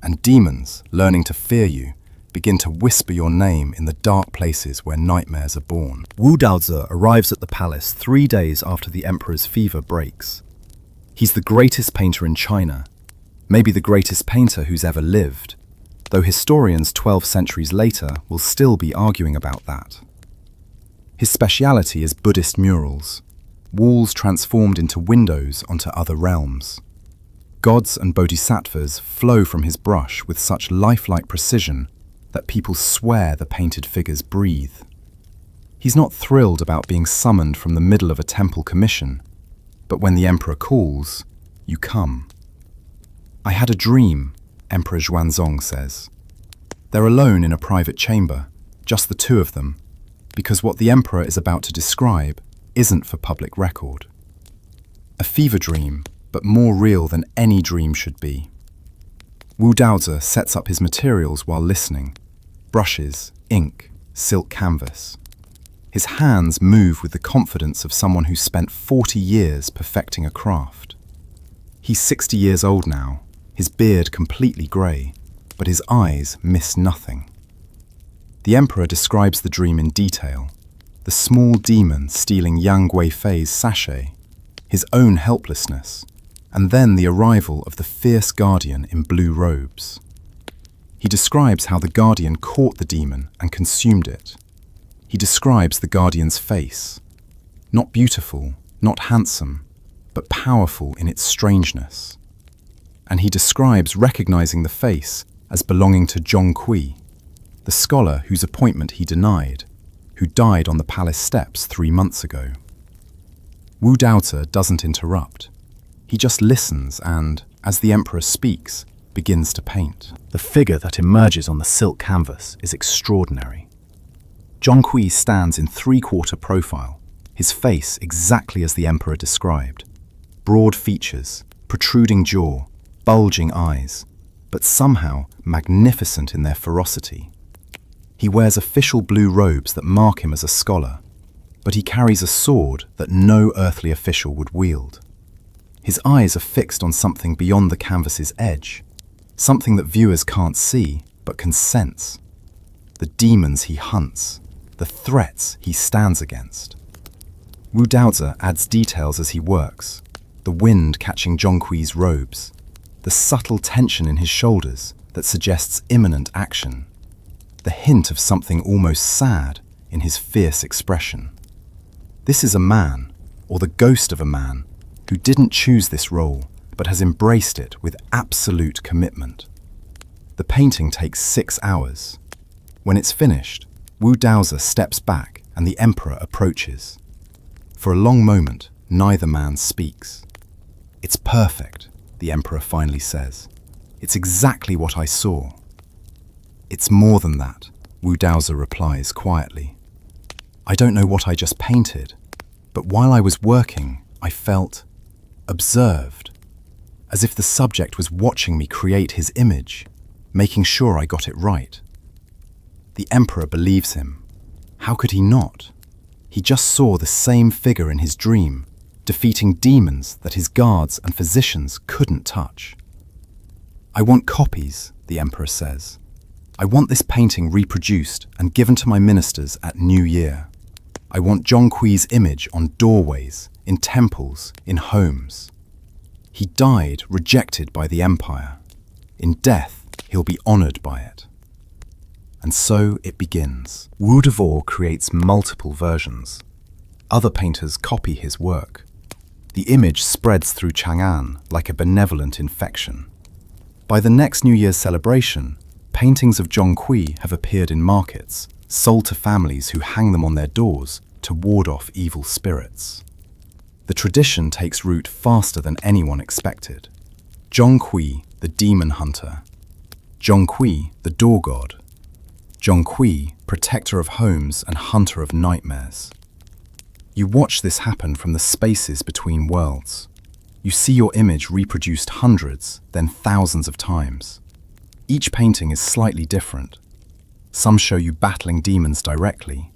And demons, learning to fear you, begin to whisper your name in the dark places where nightmares are born. Wu Daozi arrives at the palace 3 days after the emperor's fever breaks. He's the greatest painter in China, maybe the greatest painter who's ever lived, though historians 12 centuries later will still be arguing about that. His speciality is Buddhist murals, walls transformed into windows onto other realms. Gods and bodhisattvas flow from his brush with such lifelike precision that people swear the painted figures breathe. He's not thrilled about being summoned from the middle of a temple commission, but when the emperor calls, you come. "I had a dream," Emperor Xuanzong says. They're alone in a private chamber, just the two of them, because what the emperor is about to describe isn't for public record. A fever dream, but more real than any dream should be. Wu Daozi sets up his materials while listening: brushes, ink, silk canvas. His hands move with the confidence of someone who spent 40 years perfecting a craft. He's 60 years old now, his beard completely grey, but his eyes miss nothing. The emperor describes the dream in detail: the small demon stealing Yang Guifei's sachet, his own helplessness, and then the arrival of the fierce guardian in blue robes. He describes how the guardian caught the demon and consumed it. He describes the guardian's face. Not beautiful, not handsome, but powerful in its strangeness. And he describes recognizing the face as belonging to Zhong Kui, the scholar whose appointment he denied, who died on the palace steps 3 months ago. Wu Daozi doesn't interrupt. He just listens and, as the emperor speaks, begins to paint. The figure that emerges on the silk canvas is extraordinary. Zhong Kui stands in 3/4 profile, his face exactly as the emperor described. Broad features, protruding jaw, bulging eyes, but somehow magnificent in their ferocity. He wears official blue robes that mark him as a scholar, but he carries a sword that no earthly official would wield. His eyes are fixed on something beyond the canvas's edge, something that viewers can't see but can sense. The demons he hunts, the threats he stands against. Wu Daozi adds details as he works: the wind catching Zhong Kui's robes, the subtle tension in his shoulders that suggests imminent action, the hint of something almost sad in his fierce expression. This is a man, or the ghost of a man, who didn't choose this role but has embraced it with absolute commitment. The painting takes 6 hours. When it's finished, Wu Daozi steps back and the emperor approaches. For a long moment, neither man speaks. "It's perfect," the emperor finally says. "It's exactly what I saw." "It's more than that," Wu Daozi replies quietly. "I don't know what I just painted, but while I was working, I felt observed, as if the subject was watching me create his image, making sure I got it right." The emperor believes him. How could he not? He just saw the same figure in his dream, defeating demons that his guards and physicians couldn't touch. "I want copies," the emperor says. "I want this painting reproduced and given to my ministers at New Year. I want Zhong Kui's image on doorways, in temples, in homes. He died rejected by the empire. In death, he'll be honored by it." And so it begins. Wu Daozi creates multiple versions. Other painters copy his work. The image spreads through Chang'an like a benevolent infection. By the next New Year's celebration, paintings of Zhong Kui have appeared in markets, sold to families who hang them on their doors to ward off evil spirits. The tradition takes root faster than anyone expected. Zhong Kui, the demon hunter. Zhong Kui, the door god. Zhong Kui, protector of homes and hunter of nightmares. You watch this happen from the spaces between worlds. You see your image reproduced hundreds, then thousands of times. Each painting is slightly different. Some show you battling demons directly.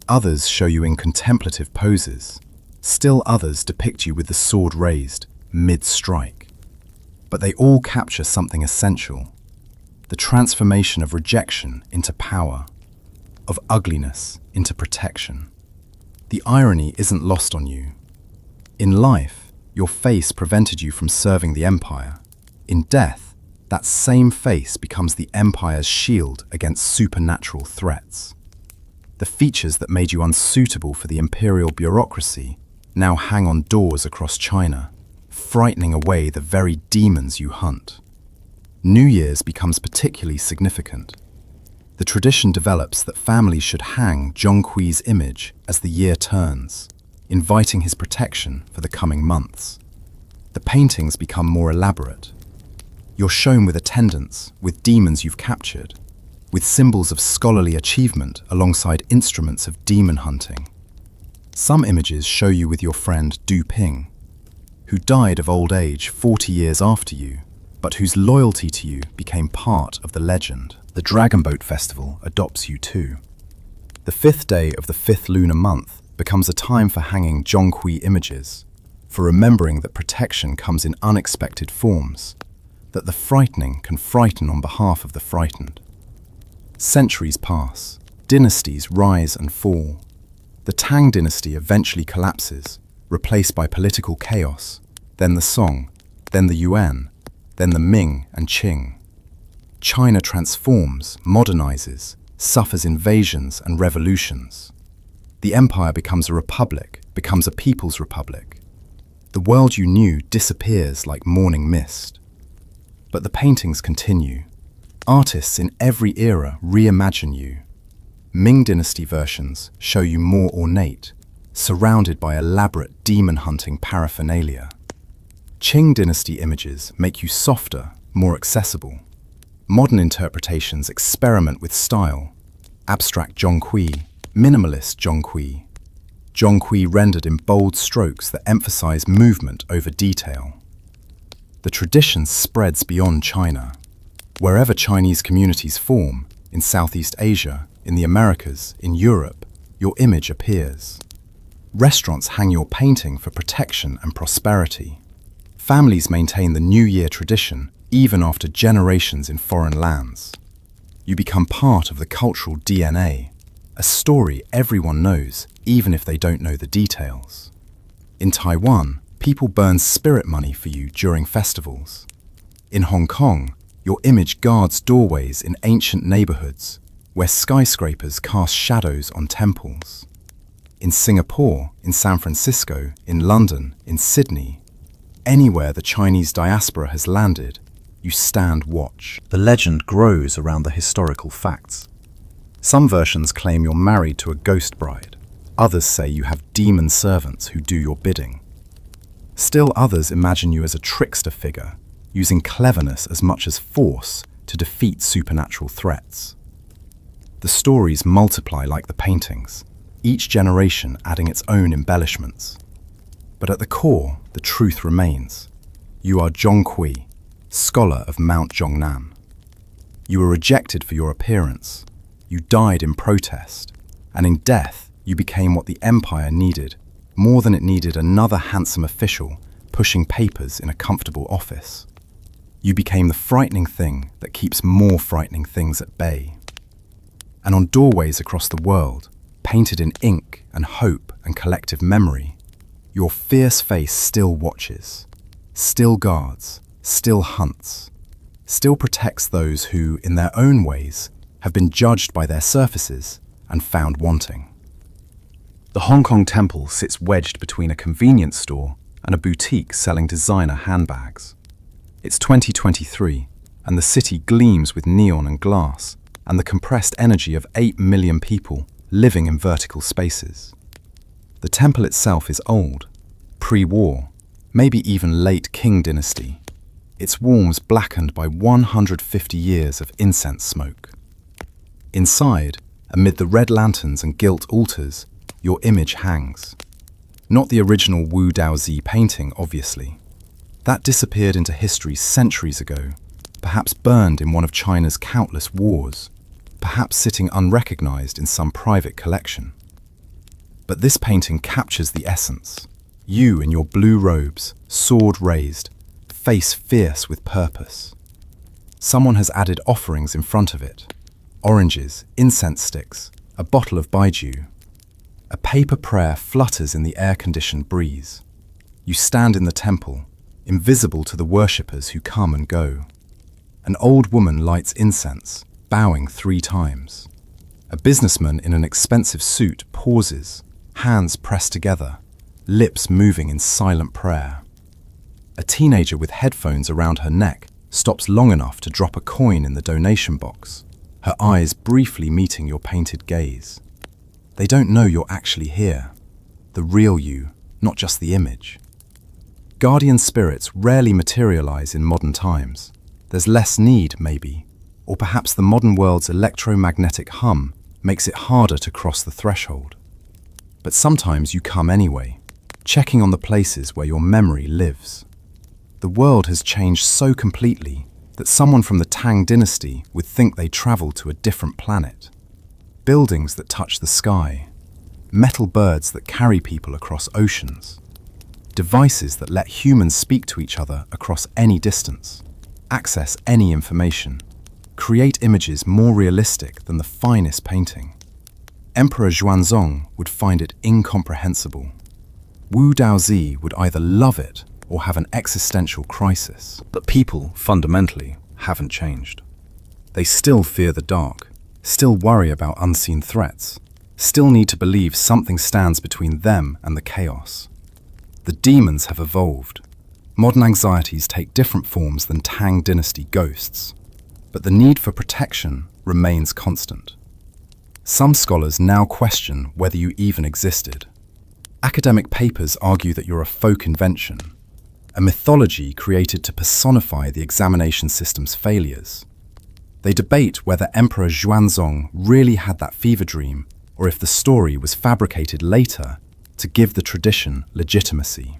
Others show you in contemplative poses. Still others depict you with the sword raised, mid-strike. But they all capture something essential. The transformation of rejection into power, of ugliness into protection. The irony isn't lost on you. In life, your face prevented you from serving the empire. In death, that same face becomes the empire's shield against supernatural threats. The features that made you unsuitable for the imperial bureaucracy now hang on doors across China, frightening away the very demons you hunt. New Year's becomes particularly significant. The tradition develops that families should hang Zhong Kui's image as the year turns, inviting his protection for the coming months. The paintings become more elaborate. You're shown with attendants, with demons you've captured, with symbols of scholarly achievement alongside instruments of demon hunting. Some images show you with your friend Du Ping, who died of old age 40 years after you, but whose loyalty to you became part of the legend. The Dragon Boat Festival adopts you too. The 5th day of the 5th lunar month becomes a time for hanging Zhong Kui images, for remembering that protection comes in unexpected forms, that the frightening can frighten on behalf of the frightened. Centuries pass, dynasties rise and fall. The Tang Dynasty eventually collapses, replaced by political chaos, then the Song, then the Yuan, then the Ming and Qing. China transforms, modernizes, suffers invasions and revolutions. The empire becomes a republic, becomes a people's republic. The world you knew disappears like morning mist. But the paintings continue. Artists in every era reimagine you. Ming Dynasty versions show you more ornate, surrounded by elaborate demon-hunting paraphernalia. Qing Dynasty images make you softer, more accessible. Modern interpretations experiment with style. Abstract Zhong Kui, minimalist Zhong Kui. Zhong Kui rendered in bold strokes that emphasize movement over detail. The tradition spreads beyond China. Wherever Chinese communities form, in Southeast Asia, in the Americas, in Europe, your image appears. Restaurants hang your painting for protection and prosperity. Families maintain the New Year tradition even after generations in foreign lands. You become part of the cultural DNA, a story everyone knows even if they don't know the details. In Taiwan, people burn spirit money for you during festivals. In Hong Kong, your image guards doorways in ancient neighborhoods where skyscrapers cast shadows on temples. In Singapore, in San Francisco, in London, in Sydney, Anywhere the Chinese diaspora has landed, you stand watch. The legend grows around the historical facts. Some versions claim you're married to a ghost bride. Others say you have demon servants who do your bidding. Still others imagine you as a trickster figure, using cleverness as much as force to defeat supernatural threats. The stories multiply like the paintings, each generation adding its own embellishments. But at the core, the truth remains. You are Zhong Kui, scholar of Mount Zhongnan. You were rejected for your appearance. You died in protest, and in death you became what the empire needed, more than it needed another handsome official pushing papers in a comfortable office. You became the frightening thing that keeps more frightening things at bay. And on doorways across the world, painted in ink and hope and collective memory, your fierce face still watches, still guards, still hunts, still protects those who, in their own ways, have been judged by their surfaces and found wanting. The Hong Kong temple sits wedged between a convenience store and a boutique selling designer handbags. It's 2023, and the city gleams with neon and glass, and the compressed energy of 8 million people living in vertical spaces. The temple itself is old, pre-war, maybe even late Qing dynasty, its walls blackened by 150 years of incense smoke. Inside, amid the red lanterns and gilt altars, your image hangs. Not the original Wu Daozi painting, obviously. That disappeared into history centuries ago, perhaps burned in one of China's countless wars, perhaps sitting unrecognized in some private collection. But this painting captures the essence. You in your blue robes, sword raised, face fierce with purpose. Someone has added offerings in front of it. Oranges, incense sticks, a bottle of baijiu. A paper prayer flutters in the air-conditioned breeze. You stand in the temple, invisible to the worshippers who come and go. An old woman lights incense, bowing 3 times. A businessman in an expensive suit pauses, hands pressed together, lips moving in silent prayer. A teenager with headphones around her neck stops long enough to drop a coin in the donation box, her eyes briefly meeting your painted gaze. They don't know you're actually here, the real you, not just the image. Guardian spirits rarely materialize in modern times. There's less need, maybe, or perhaps the modern world's electromagnetic hum makes it harder to cross the threshold. But sometimes you come anyway, checking on the places where your memory lives. The world has changed so completely that someone from the Tang Dynasty would think they traveled to a different planet. Buildings that touch the sky, metal birds that carry people across oceans, devices that let humans speak to each other across any distance, access any information, create images more realistic than the finest painting. Emperor Xuanzong would find it incomprehensible. Wu Daozi would either love it or have an existential crisis. But people, fundamentally, haven't changed. They still fear the dark, still worry about unseen threats, still need to believe something stands between them and the chaos. The demons have evolved. Modern anxieties take different forms than Tang Dynasty ghosts, but the need for protection remains constant. Some scholars now question whether you even existed. Academic papers argue that you're a folk invention, a mythology created to personify the examination system's failures. They debate whether Emperor Xuanzong really had that fever dream, or if the story was fabricated later to give the tradition legitimacy.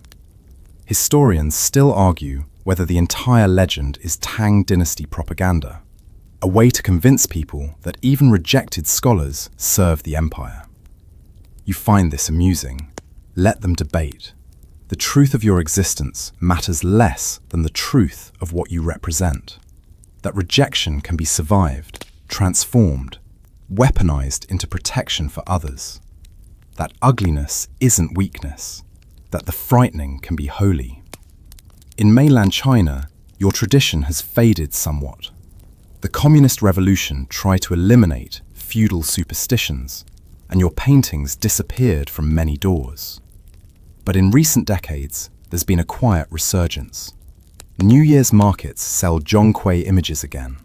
Historians still argue whether the entire legend is Tang Dynasty propaganda, a way to convince people that even rejected scholars serve the empire. You find this amusing. Let them debate. The truth of your existence matters less than the truth of what you represent. That rejection can be survived, transformed, weaponized into protection for others. That ugliness isn't weakness. That the frightening can be holy. In mainland China, your tradition has faded somewhat. The communist revolution tried to eliminate feudal superstitions, and your paintings disappeared from many doors. But in recent decades, there's been a quiet resurgence. New Year's markets sell Zhong Kui images again,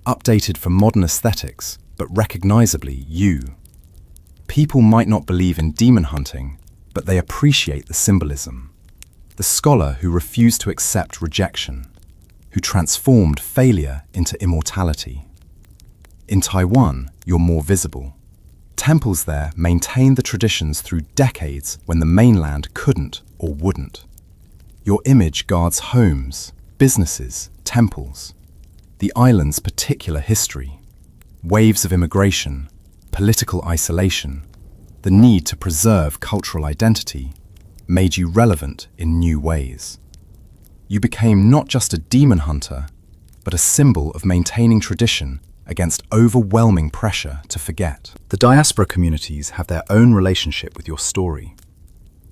updated for modern aesthetics, but recognizably you. People might not believe in demon hunting, but they appreciate the symbolism. The scholar who refused to accept rejection, who transformed failure into immortality. In Taiwan, you're more visible. Temples there maintain the traditions through decades when the mainland couldn't or wouldn't. Your image guards homes, businesses, temples. The island's particular history, waves of immigration, political isolation, the need to preserve cultural identity, made you relevant in new ways. You became not just a demon hunter, but a symbol of maintaining tradition against overwhelming pressure to forget. The diaspora communities have their own relationship with your story.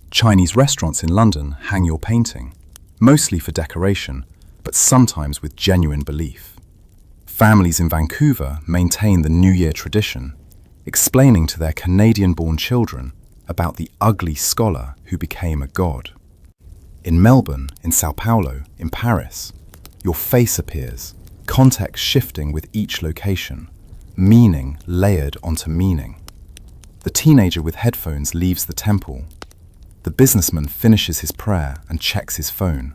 Chinese restaurants in London hang your painting, mostly for decoration, but sometimes with genuine belief. Families in Vancouver maintain the New Year tradition, explaining to their Canadian-born children about the ugly scholar who became a god. In Melbourne, in Sao Paulo, in Paris, your face appears, context shifting with each location, meaning layered onto meaning. The teenager with headphones leaves the temple. The businessman finishes his prayer and checks his phone.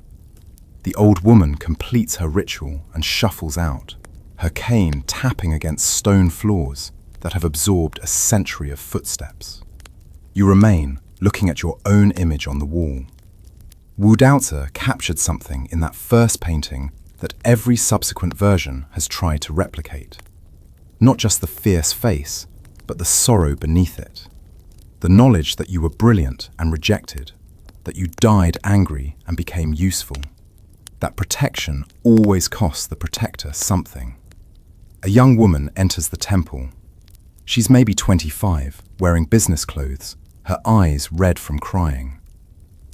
The old woman completes her ritual and shuffles out, her cane tapping against stone floors that have absorbed a century of footsteps. You remain looking at your own image on the wall. Wu Daozi captured something in that first painting that every subsequent version has tried to replicate. Not just the fierce face, but the sorrow beneath it. The knowledge that you were brilliant and rejected, that you died angry and became useful. That protection always costs the protector something. A young woman enters the temple. She's maybe 25, wearing business clothes, her eyes red from crying.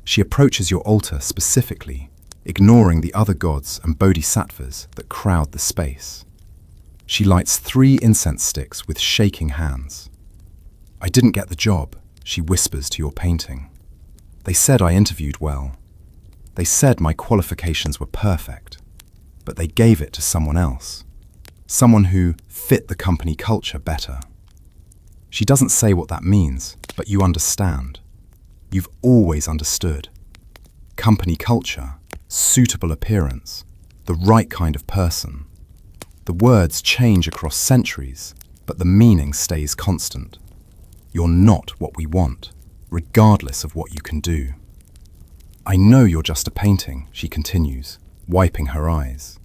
She approaches your altar specifically, ignoring the other gods and bodhisattvas that crowd the space. She lights 3 incense sticks with shaking hands. "I didn't get the job," she whispers to your painting. "They said I interviewed well. They said my qualifications were perfect, but they gave it to someone else, someone who fit the company culture better." She doesn't say what that means, but you understand. You've always understood. Company culture, suitable appearance, the right kind of person. The words change across centuries, but the meaning stays constant. You're not what we want, regardless of what you can do. "I know you're just a painting," she continues, wiping her eyes.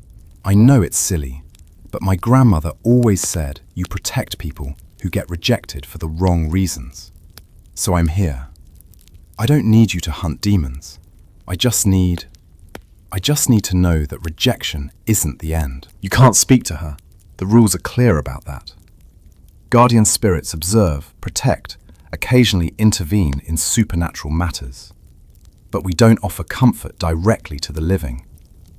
"I know it's silly, but my grandmother always said you protect people who get rejected for the wrong reasons. So I'm here. I don't need you to hunt demons. I just need to know that rejection isn't the end." You can't speak to her. The rules are clear about that. Guardian spirits observe, protect, occasionally intervene in supernatural matters. But we don't offer comfort directly to the living.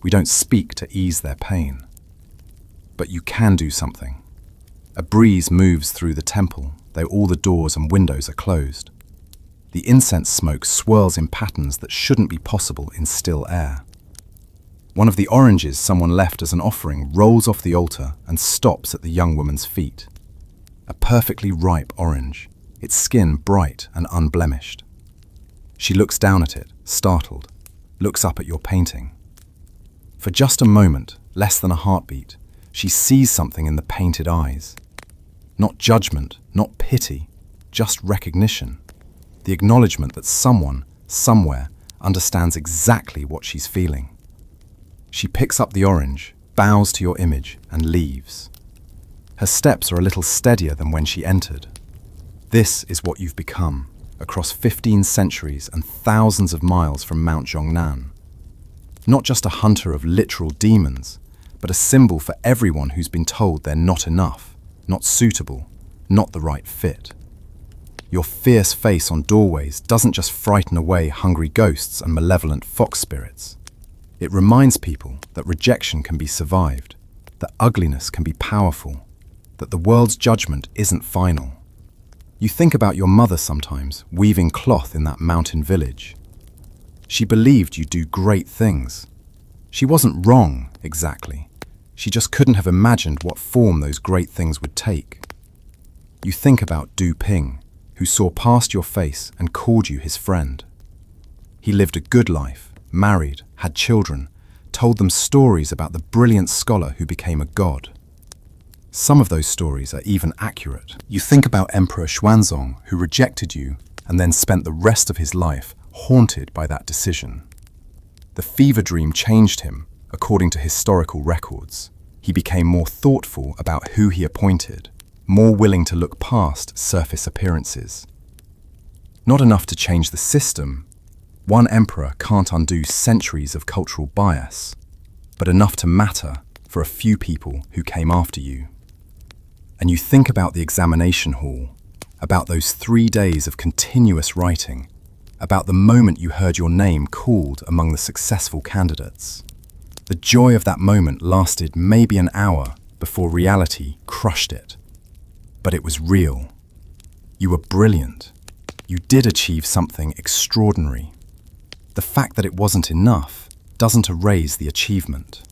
We don't speak to ease their pain. But you can do something. A breeze moves through the temple, though all the doors and windows are closed. The incense smoke swirls in patterns that shouldn't be possible in still air. One of the oranges someone left as an offering rolls off the altar and stops at the young woman's feet. A perfectly ripe orange, its skin bright and unblemished. She looks down at it, startled, looks up at your painting. For just a moment, less than a heartbeat, she sees something in the painted eyes. Not judgment, not pity, just recognition. The acknowledgement that someone, somewhere, understands exactly what she's feeling. She picks up the orange, bows to your image, and leaves. Her steps are a little steadier than when she entered. This is what you've become, across 15 centuries and thousands of miles from Mount Zhongnan. Not just a hunter of literal demons, but a symbol for everyone who's been told they're not enough, not suitable, not the right fit. Your fierce face on doorways doesn't just frighten away hungry ghosts and malevolent fox spirits. It reminds people that rejection can be survived, that ugliness can be powerful, that the world's judgment isn't final. You think about your mother sometimes, weaving cloth in that mountain village. She believed you'd do great things. She wasn't wrong, exactly. She just couldn't have imagined what form those great things would take. You think about Du Ping, who saw past your face and called you his friend. He lived a good life, married, had children, told them stories about the brilliant scholar who became a god. Some of those stories are even accurate. You think about Emperor Xuanzong, who rejected you and then spent the rest of his life haunted by that decision. The fever dream changed him, according to historical records. He became more thoughtful about who he appointed, more willing to look past surface appearances. Not enough to change the system. One emperor can't undo centuries of cultural bias, but enough to matter for a few people who came after you. And you think about the examination hall, about those 3 days of continuous writing, about the moment you heard your name called among the successful candidates. The joy of that moment lasted maybe an hour before reality crushed it. But it was real. You were brilliant. You did achieve something extraordinary. The fact that it wasn't enough doesn't erase the achievement.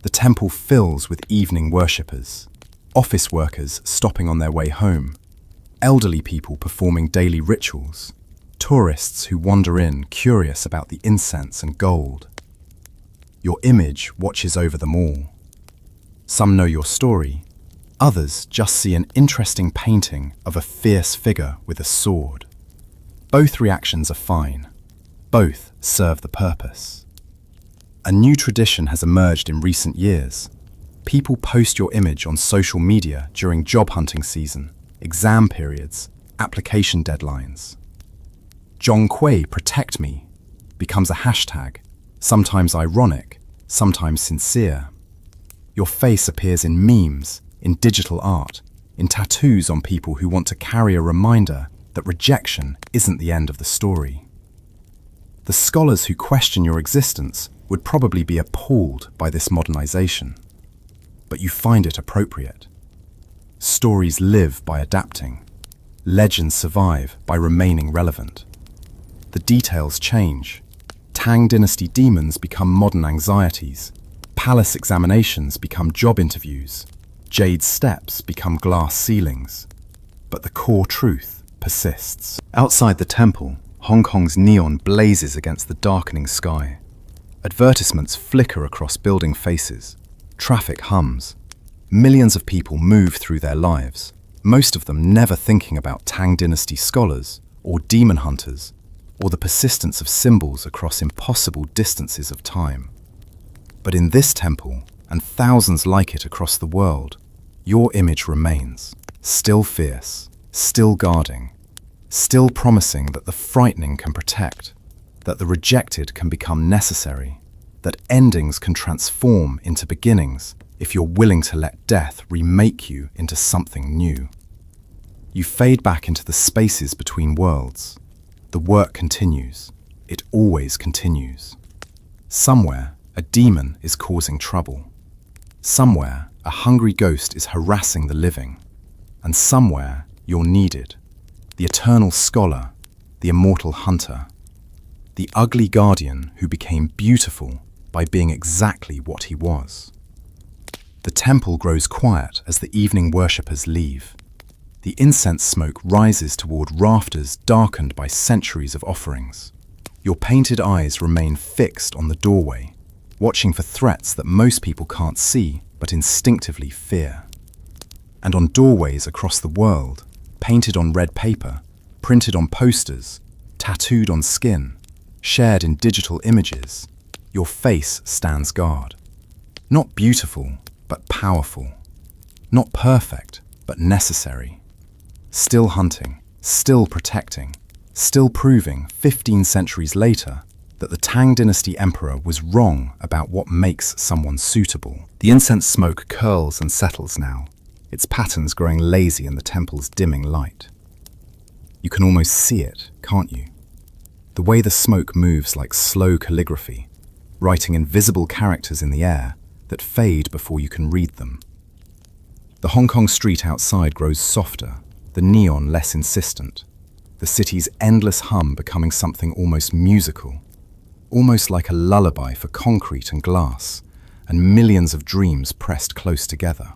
The temple fills with evening worshippers, office workers stopping on their way home, elderly people performing daily rituals, tourists who wander in curious about the incense and gold. Your image watches over them all. Some know your story, others just see an interesting painting of a fierce figure with a sword. Both reactions are fine. Both serve the purpose. A new tradition has emerged in recent years. People post your image on social media during job hunting season, exam periods, application deadlines. Zhong Kui, protect me, becomes a hashtag, sometimes ironic, sometimes sincere. Your face appears in memes, in digital art, in tattoos on people who want to carry a reminder that rejection isn't the end of the story. The scholars who question your existence would probably be appalled by this modernization. But you find it appropriate. Stories live by adapting. Legends survive by remaining relevant. The details change. Tang Dynasty demons become modern anxieties. Palace examinations become job interviews. Jade steps become glass ceilings. But the core truth persists. Outside the temple, Hong Kong's neon blazes against the darkening sky. Advertisements flicker across building faces. Traffic hums. Millions of people move through their lives, most of them never thinking about Tang Dynasty scholars or demon hunters or the persistence of symbols across impossible distances of time. But in this temple, and thousands like it across the world, your image remains, still fierce, still guarding, still promising that the frightening can protect, that the rejected can become necessary, that endings can transform into beginnings if you're willing to let death remake you into something new. You fade back into the spaces between worlds. The work continues. It always continues. Somewhere, a demon is causing trouble. Somewhere, a hungry ghost is harassing the living. And somewhere, you're needed. The eternal scholar, the immortal hunter, the ugly guardian who became beautiful by being exactly what he was. The temple grows quiet as the evening worshippers leave. The incense smoke rises toward rafters darkened by centuries of offerings. Your painted eyes remain fixed on the doorway, watching for threats that most people can't see but instinctively fear. And on doorways across the world, painted on red paper, printed on posters, tattooed on skin, shared in digital images, your face stands guard. Not beautiful, but powerful. Not perfect, but necessary. Still hunting, still protecting, still proving 15 centuries later that the Tang Dynasty emperor was wrong about what makes someone suitable. The incense smoke curls and settles now, its patterns growing lazy in the temple's dimming light. You can almost see it, can't you? The way the smoke moves like slow calligraphy, writing invisible characters in the air that fade before you can read them. The Hong Kong street outside grows softer, the neon less insistent, the city's endless hum becoming something almost musical. almost like a lullaby for concrete and glass, and millions of dreams pressed close together.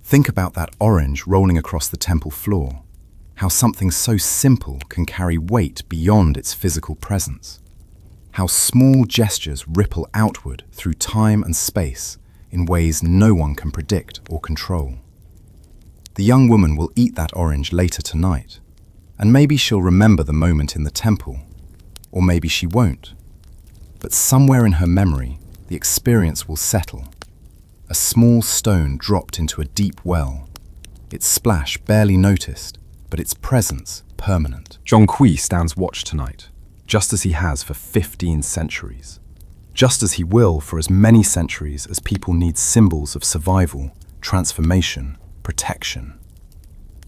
Think about that orange rolling across the temple floor, how something so simple can carry weight beyond its physical presence, how small gestures ripple outward through time and space in ways no one can predict or control. The young woman will eat that orange later tonight, and maybe she'll remember the moment in the temple, or maybe she won't. But somewhere in her memory, the experience will settle. A small stone dropped into a deep well, its splash barely noticed, but its presence permanent. Zhong Kui stands watch tonight, just as he has for 15 centuries. Just as he will for as many centuries as people need symbols of survival, transformation, protection.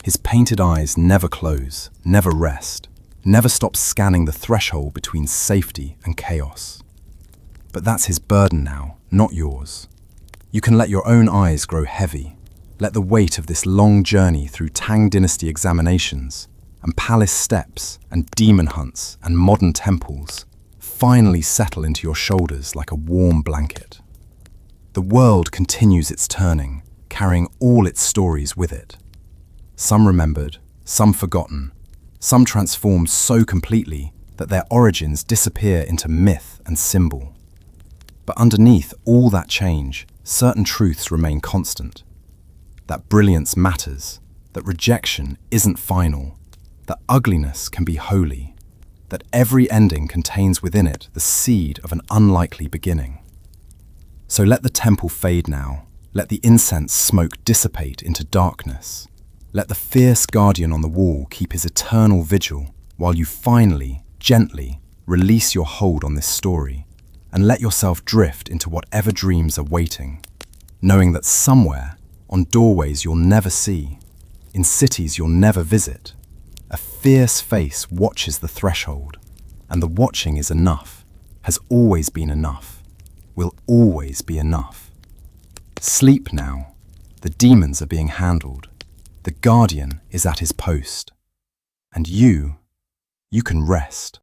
His painted eyes never close, never rest, never stop scanning the threshold between safety and chaos. But that's his burden now, not yours. You can let your own eyes grow heavy. Let the weight of this long journey through Tang Dynasty examinations and palace steps and demon hunts and modern temples finally settle into your shoulders like a warm blanket. The world continues its turning, carrying all its stories with it. Some remembered, some forgotten, some transformed so completely that their origins disappear into myth and symbol. But underneath all that change, certain truths remain constant. That brilliance matters, that rejection isn't final, that ugliness can be holy, that every ending contains within it the seed of an unlikely beginning. So let the temple fade now, let the incense smoke dissipate into darkness, let the fierce guardian on the wall keep his eternal vigil while you finally, gently, release your hold on this story and let yourself drift into whatever dreams are waiting, knowing that somewhere, on doorways you'll never see, in cities you'll never visit, a fierce face watches the threshold, and the watching is enough, has always been enough, will always be enough. Sleep now. The demons are being handled. The guardian is at his post. And you can rest.